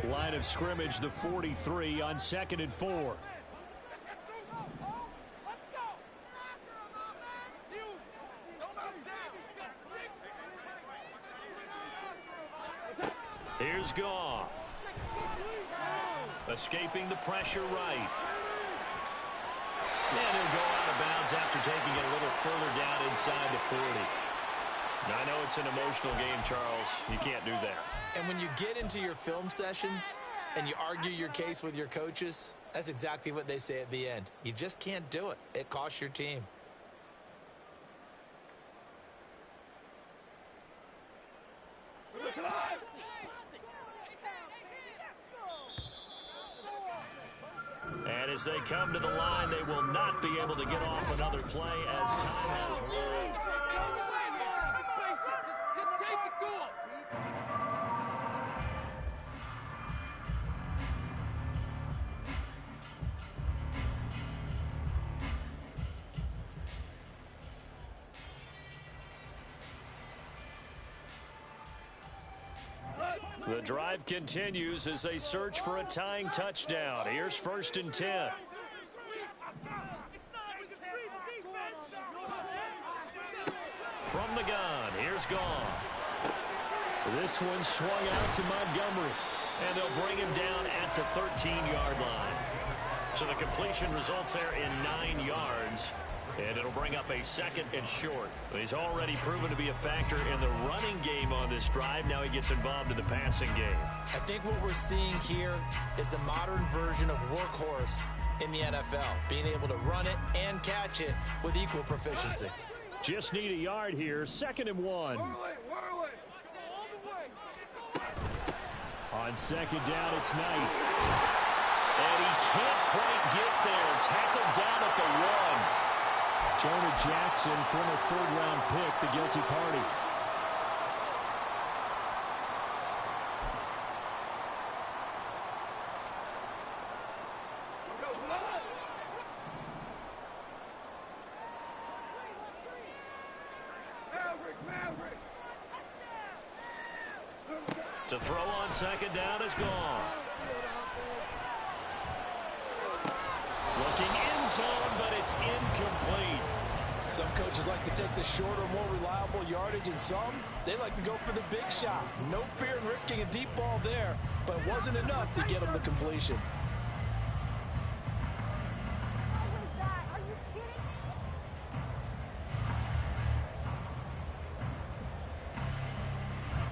Line of scrimmage, the 43 on 2nd and 4. Here's Goff. Escaping the pressure right. And he'll go out of bounds after taking it a little further down inside the 40. Now, I know it's an emotional game, Charles. You can't do that. And when you get into your film sessions and you argue your case with your coaches, that's exactly what they say at the end. You just can't do it. It costs your team. And as they come to the line, they will not be able to get off another play as time has run. Just take it to him. The drive continues as they search for a tying touchdown. Here's first and 10. From the gun, here's Goff. This one swung out to Montgomery. And they'll bring him down at the 13-yard line. So the completion results there in 9 yards. And it'll bring up a 2nd and short. He's already proven to be a factor in the running game on this drive. Now he gets involved in the passing game. I think what we're seeing here is the modern version of workhorse in the NFL, being able to run it and catch it with equal proficiency. Just need a yard here, 2nd and 1. On 2nd down, it's Knight. And he can't quite get there. Tackled down at the 1. Jonah Jackson, former 3rd-round pick, the guilty party. To throw on 2nd down is Goff. Looking end zone, but it's incomplete. Some coaches like to take the shorter, more reliable yardage, and some, they like to go for the big shot. No fear in risking a deep ball there, but it wasn't enough to get them the completion. What was that? Are you kidding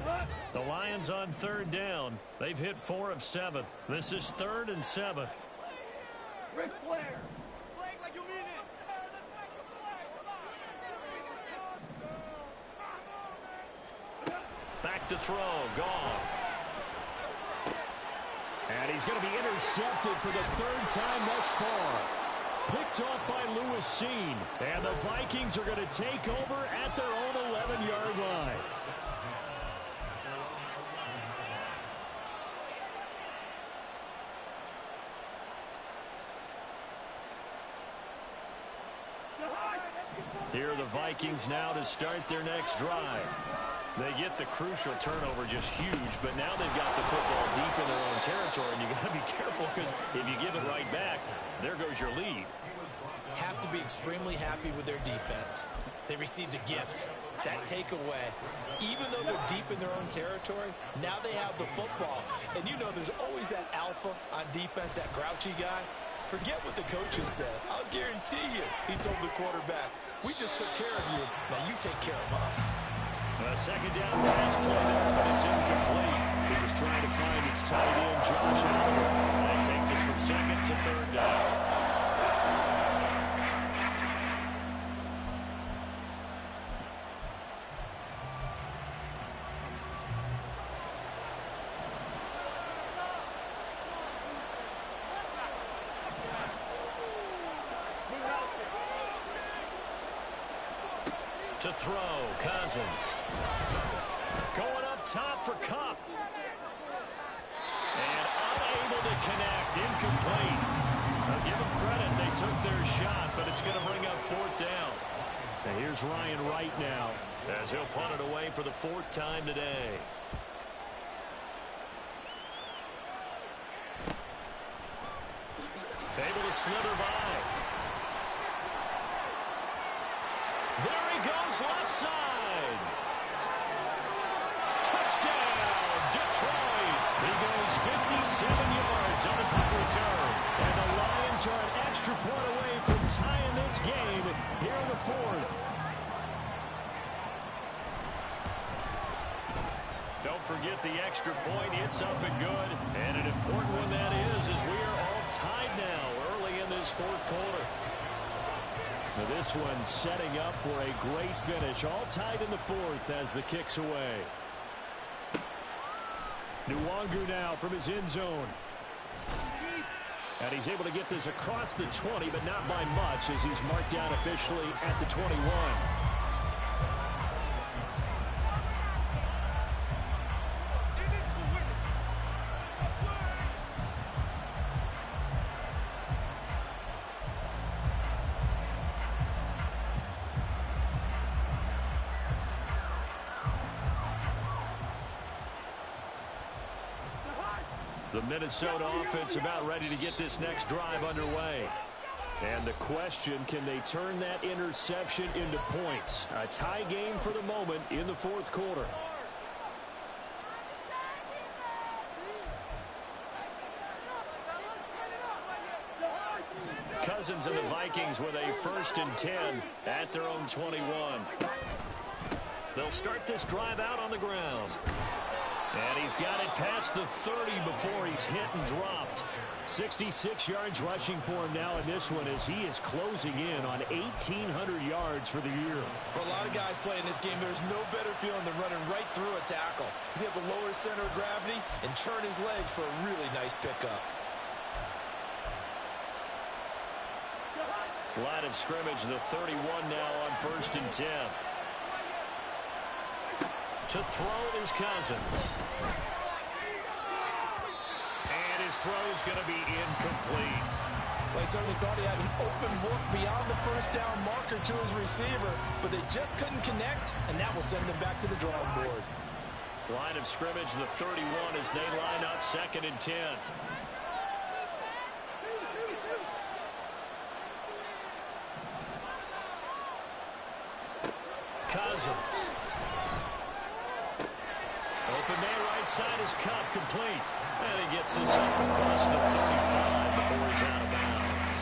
me? The Lions on 3rd down. They've hit 4 of 7. This is 3rd and 7. Ric Flair. Flag like you mean it. Back back to throw. Goff. And he's going to be intercepted for the third time thus far. Picked off by Lewis Seen. And the Vikings are going to take over at their own 11-yard line. Here are the Vikings now to start their next drive. They get the crucial turnover, just huge, but now they've got the football deep in their own territory, and you got to be careful because if you give it right back, there goes your lead. Have to be extremely happy with their defense. They received a gift, that takeaway. Even though they're deep in their own territory, now they have the football. And you know there's always that alpha on defense, that grouchy guy. Forget what the coaches said. I'll guarantee you, he told the quarterback, we just took care of you. Now you take care of us. A second down pass play there, but it's incomplete. He was trying to find his tight end, Josh Allen. That takes us from second to third down. To throw, Cousins. Going up top for Cup. And unable to connect, incomplete. I'll give them credit, they took their shot, but it's going to bring up fourth down. And here's Ryan Wright now, as he'll punt it away for the fourth time today. Able to slither by. There he goes, left side. Touchdown, Detroit. He goes 57 yards on a punt return. And the Lions are an extra point away from tying this game here in the fourth. Don't forget the extra point. It's up and good. And an important one that is, as we are all tied now early in this fourth quarter. Now this one setting up for a great finish. All tied in the fourth as the kick's away. Nwangu now from his end zone. And he's able to get this across the 20, but not by much as he's marked down officially at the 21. The Minnesota offense about ready to get this next drive underway. And the question, can they turn that interception into points? A tie game for the moment in the fourth quarter. Cousins and the Vikings with a 1st and 10 at their own 21. They'll start this drive out on the ground. And he's got it past the 30 before he's hit and dropped. 66 yards rushing for him now in this one as he is closing in on 1,800 yards for the year. For a lot of guys playing this game, there's no better feeling than running right through a tackle. He's able to lower his center of gravity and churn his legs for a really nice pickup. Line of scrimmage, the 31 now on 1st and 10. To throw is Cousins. And his throw is going to be incomplete. Well, he certainly thought he had an open look beyond the first down marker to his receiver, but they just couldn't connect, and that will send them back to the drawing board. Line of scrimmage, the 31 as they line up 2nd and 10. Cousins. Open man right side is Cup, complete. And he gets this up across the 35 before he's out of bounds.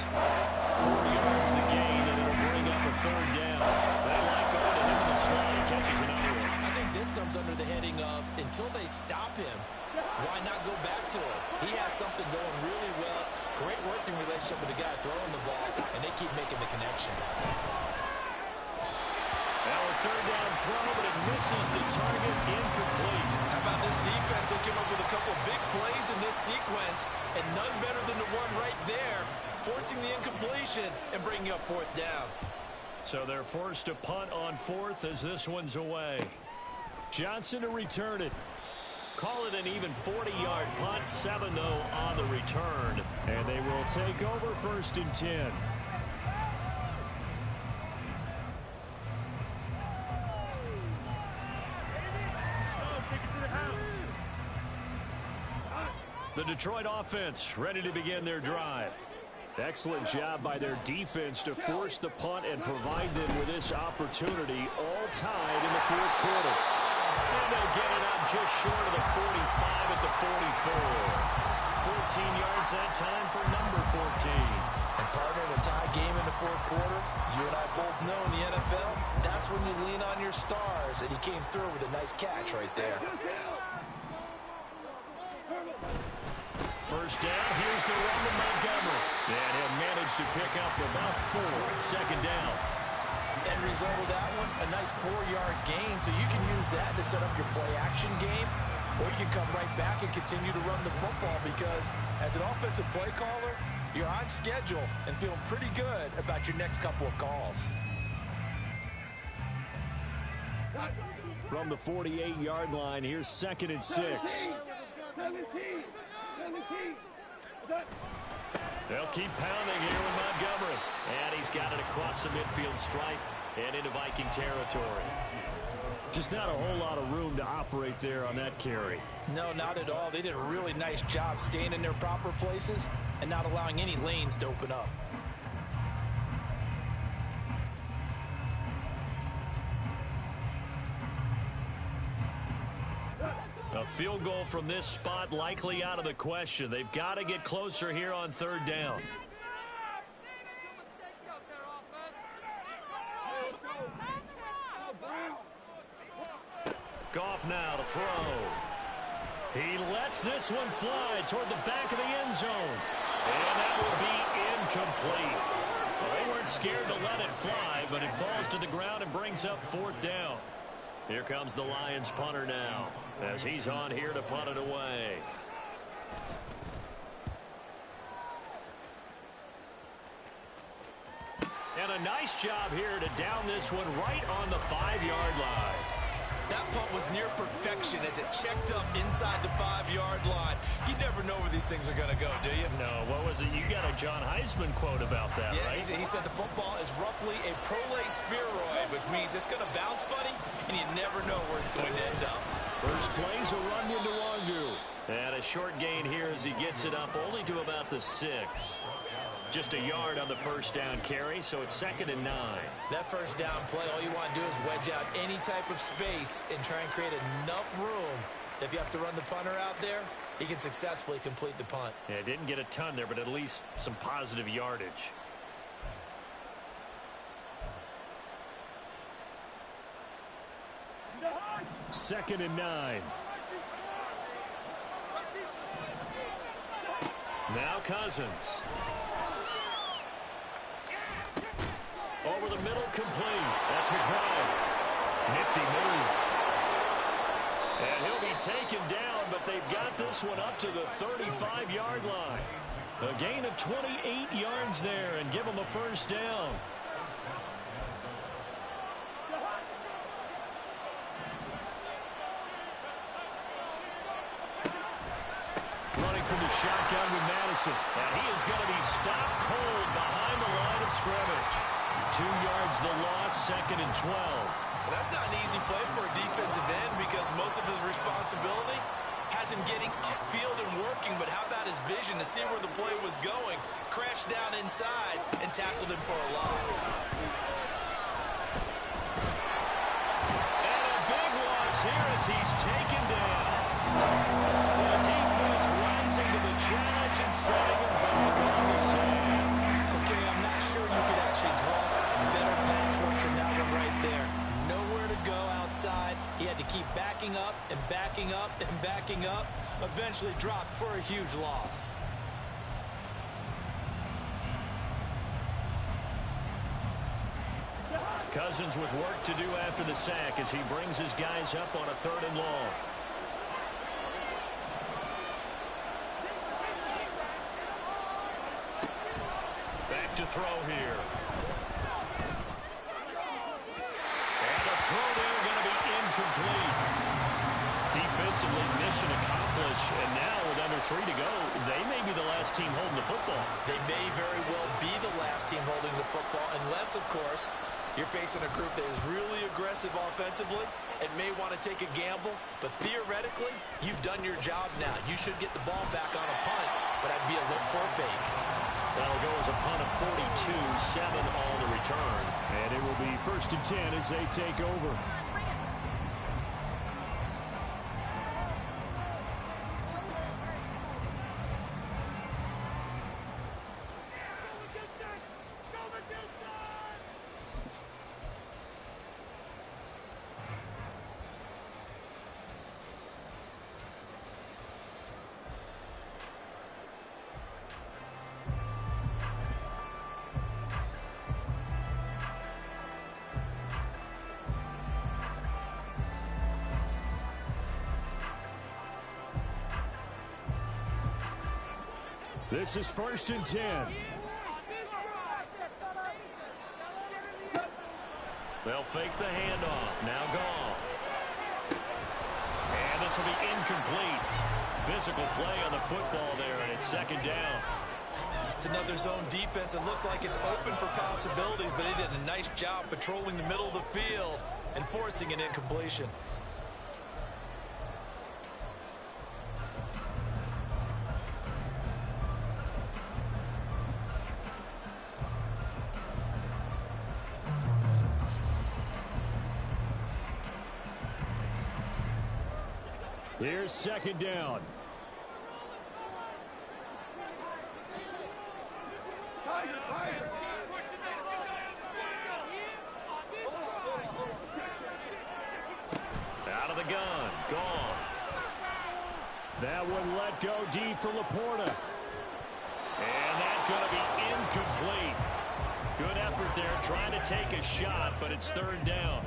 4 yards the gain, and it'll bring up a 3rd down. They like going to him in the slot. He catches another one. I think this comes under the heading of, until they stop him, why not go back to him? He has something going really well. Great working relationship with the guy throwing the ball, and they keep making the connection. Now a 3rd down throw, but it misses the target, incomplete. How about this defense? They came up with a couple big plays in this sequence, and none better than the one right there, forcing the incompletion and bringing up fourth down. So they're forced to punt on fourth as this one's away. Johnson to return it. Call it an even 40-yard punt, 7 though on the return. And they will take over 1st and 10. The Detroit offense ready to begin their drive. Excellent job by their defense to force the punt and provide them with this opportunity, all tied in the 4th quarter. And they'll get it up just short of the 45 at the 44. 14 yards that time for number 14. And partner, in a tie game in the 4th quarter, you and I both know in the NFL, that's when you lean on your stars, and he came through with a nice catch right there. First down, here's the run to Montgomery. And he'll manage to pick up about 4 at 2nd down. End result of that one, a nice 4-yard gain, so you can use that to set up your play-action game, or you can come right back and continue to run the football because as an offensive play caller, you're on schedule and feeling pretty good about your next couple of calls. From the 48-yard line, here's 2nd and 6. 17. They'll keep pounding here with Montgomery. And he's got it across the midfield stripe and into Viking territory. Just not a whole lot of room to operate there on that carry. No, not at all. They did a really nice job staying in their proper places and not allowing any lanes to open up. A field goal from this spot likely out of the question. They've got to get closer here on 3rd down. Goff now to throw. He lets this one fly toward the back of the end zone. And that will be incomplete. Well, they weren't scared to let it fly, but it falls to the ground and brings up 4th down. Here comes the Lions punter now as he's on here to punt it away. And a nice job here to down this one right on the 5-yard line. That punt was near perfection as it checked up inside the 5-yard line. You never know where these things are going to go, do you? No, what was it? You got a John Heisman quote about that, yeah, right? He said the football is roughly a prolate spheroid, which means it's going to bounce funny, and you never know where it's going to end up. First play's a run into Wangu. And a short gain here as he gets it up only to about the 6. Just a yard on the first down carry, so it's 2nd and 9. That first down play, all you want to do is wedge out any type of space and try and create enough room. If you have to run the punter out there, he can successfully complete the punt. Yeah, didn't get a ton there, but at least some positive yardage. Second and 9. Now Cousins. Over the middle, complete. That's McBride. Nifty move. And he'll be taken down, but they've got this one up to the 35-yard line. A gain of 28 yards there and give them a first down. Running from the shotgun with Madison. And he is going to be stopped cold behind the line of scrimmage. 2 yards the loss, 2nd and 12. Well, that's not an easy play for a defensive end because most of his responsibility has him getting upfield and working, but how about his vision to see where the play was going, crashed down inside, and tackled him for a loss. And a big loss here as he's taken down. The defense rising to the challenge and setting him back on the sand. Okay, I'm not sure you could actually draw a better pass rush than that one right there. Nowhere to go outside. He had to keep backing up and backing up and backing up. Eventually dropped for a huge loss. Cousins with work to do after the sack as he brings his guys up on a 3rd and long. Back to throw here. And the throw there going to be incomplete. Defensively, mission accomplished. And now with under 3 to go, they may be the last team holding the football. They may very well be the last team holding the football, unless, of course, you're facing a group that is really aggressive offensively and may want to take a gamble. But theoretically, you've done your job now. You should get the ball back on a punt, but I'd be a look for a fake. That'll go as a punt of 42, 7 all to return. And it will be 1st and 10 as they take over. This is 1st and 10. They'll fake the handoff. Now Goff. And this will be incomplete. Physical play on the football there, and it's 2nd down. It's another zone defense. It looks like it's open for possibilities, but they did a nice job patrolling the middle of the field and forcing an incompletion. Here's 2nd down. Out of the gun. Goff. That one let go deep for Laporta. And that's going to be incomplete. Good effort there trying to take a shot, but it's 3rd down.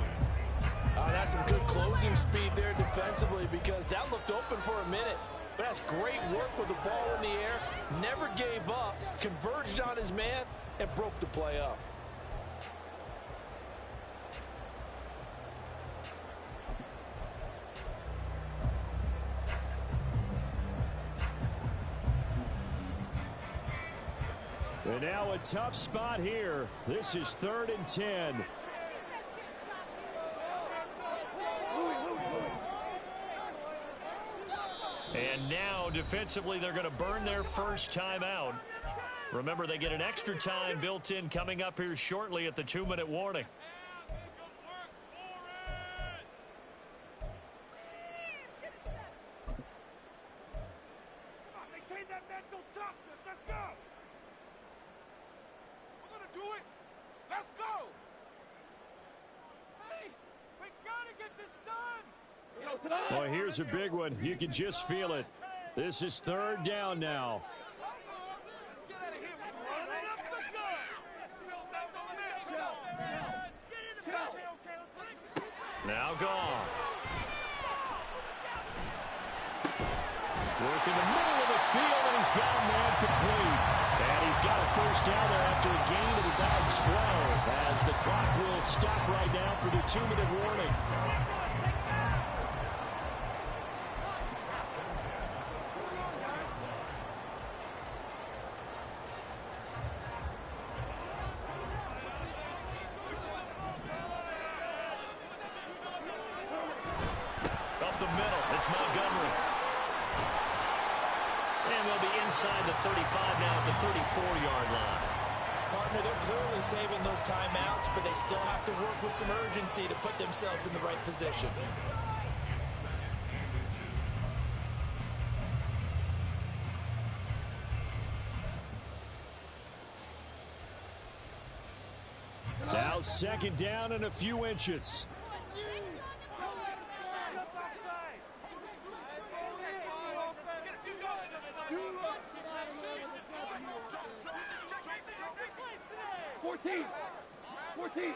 That's some good closing speed there defensively, because that looked open for a minute. But that's great work with the ball in the air. Never gave up, converged on his man, and broke the play up. And now a tough spot here. This is 3rd and 10. And now, defensively, they're going to burn their first timeout. Remember, they get an extra time built in coming up here shortly at the 2-minute warning. Come on, maintain that mental toughness. Let's go. We're going to do it. Let's go. Hey, we got to get this done. Well, here's a big one. You can just feel it. This is 3rd down now. Now Goff. Work in the middle of the field, and he's got a man complete. And he's got a 1st down there after a gain of about 12, as the clock will stop right now for the 2-minute warning. Up the middle, it's Montgomery. And they'll be inside the 35 now at the 34-yard line. Partner, they're clearly saving those timeouts, but they still have to work with some urgency to put themselves in the right position. Now 2nd down and a few inches. M24.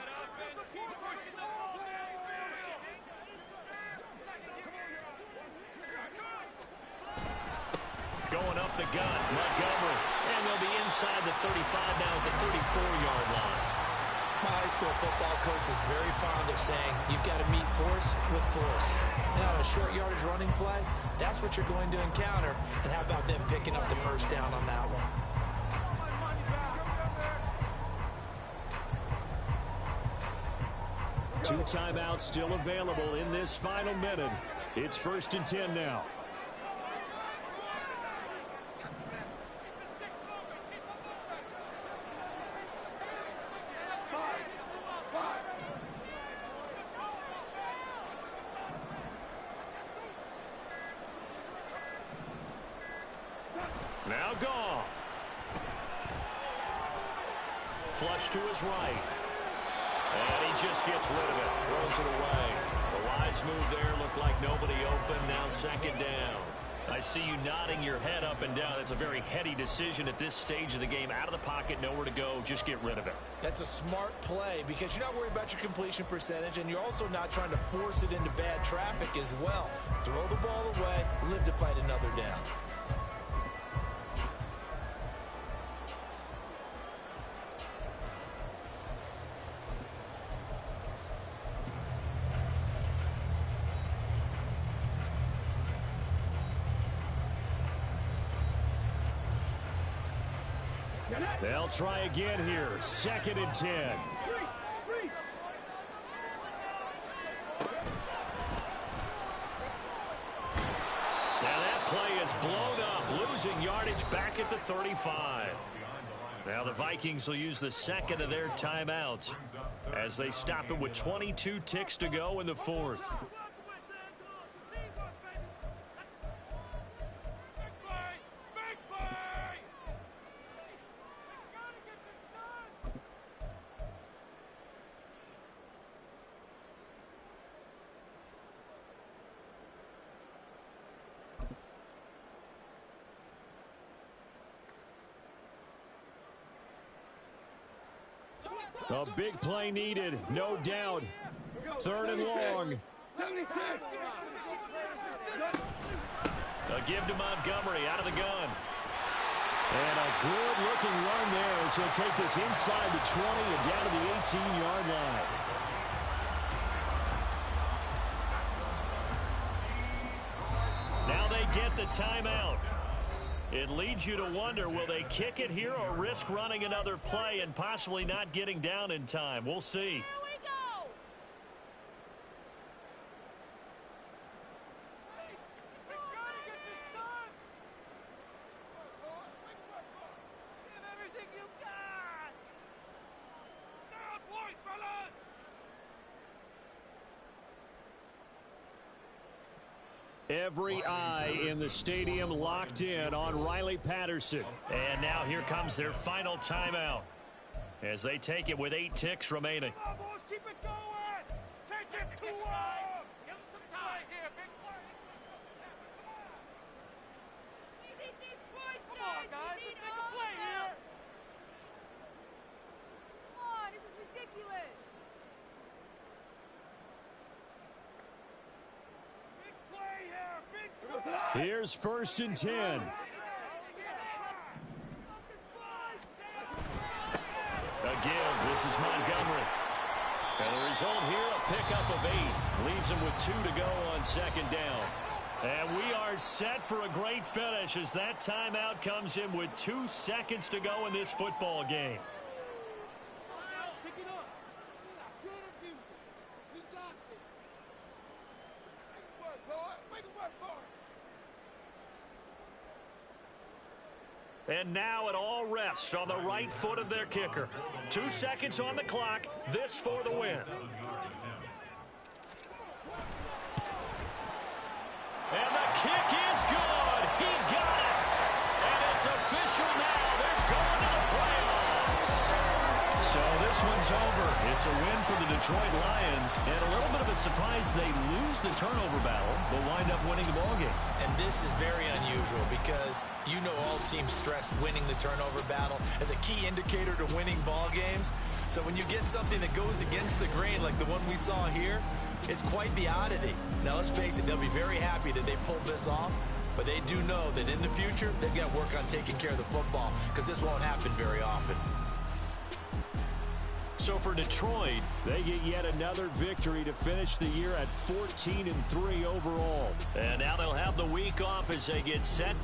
Going up the gut, Montgomery. And they'll be inside the 35 now at the 34-yard line. My high school football coach was very fond of saying, you've got to meet force with force. Now, a short yardage running play, that's what you're going to encounter. And how about them picking up the first down on that one? Two timeouts still available in this final minute. It's 1st and 10 now. Now Goff. Flush to his right. And he just gets rid of it. Throws it away. The wise move there. Looked like nobody open. Now 2nd down. I see you nodding your head up and down. It's a very heady decision at this stage of the game. Out of the pocket, nowhere to go. Just get rid of it. That's a smart play because you're not worried about your completion percentage, and you're also not trying to force it into bad traffic as well. Throw the ball away, live to fight another down. They'll try again here. 2nd and 10. Now that play is blown up, losing yardage back at the 35. Now the Vikings will use the 2nd of their timeouts as they stop it with 22 ticks to go in the 4th. A big play needed, no doubt. 3rd and long. A give to Montgomery out of the gun. And a good-looking run there as he'll take this inside the 20 and down to the 18-yard line. Now they get the timeout. It leads you to wonder, will they kick it here or risk running another play and possibly not getting down in time? We'll see. Every eye in the stadium locked in on Riley Patterson. And now here comes their final timeout as they take it with 8 ticks remaining. Come on, boys, keep it going. Take it to us. Give them some time here. Big play. Come on. We need these points, Come on, guys. We need Let's make a all play of them. here. Come on, this is ridiculous. Big play here. Big play. Here's 1st and 10. A give. This is Montgomery. And the result here, a pickup of 8. Leaves him with 2 to go on 2nd down. And we are set for a great finish as that timeout comes in with 2 seconds to go in this football game. Pick it up. We're gonna do this. We got this. Make it work, boy. Make it work for it. And now it all rests on the right foot of their kicker. 2 seconds on the clock. This for the win. And the kick is good. He got it. And it's official now. They're going to the playoffs. So this one's over. It's a win for the Detroit Lions. And a little bit of a surprise they lose the turnover battle, but wind up winning the ballgame. And this is very unusual because you know all teams stress winning the turnover battle as a key indicator to winning ball games. So when you get something that goes against the grain like the one we saw here, it's quite the oddity. Now, let's face it, they'll be very happy that they pulled this off, but they do know that in the future, they've got to work on taking care of the football because this won't happen very often. So for Detroit, they get yet another victory to finish the year at 14-3 overall. And now they'll have the week off as they get set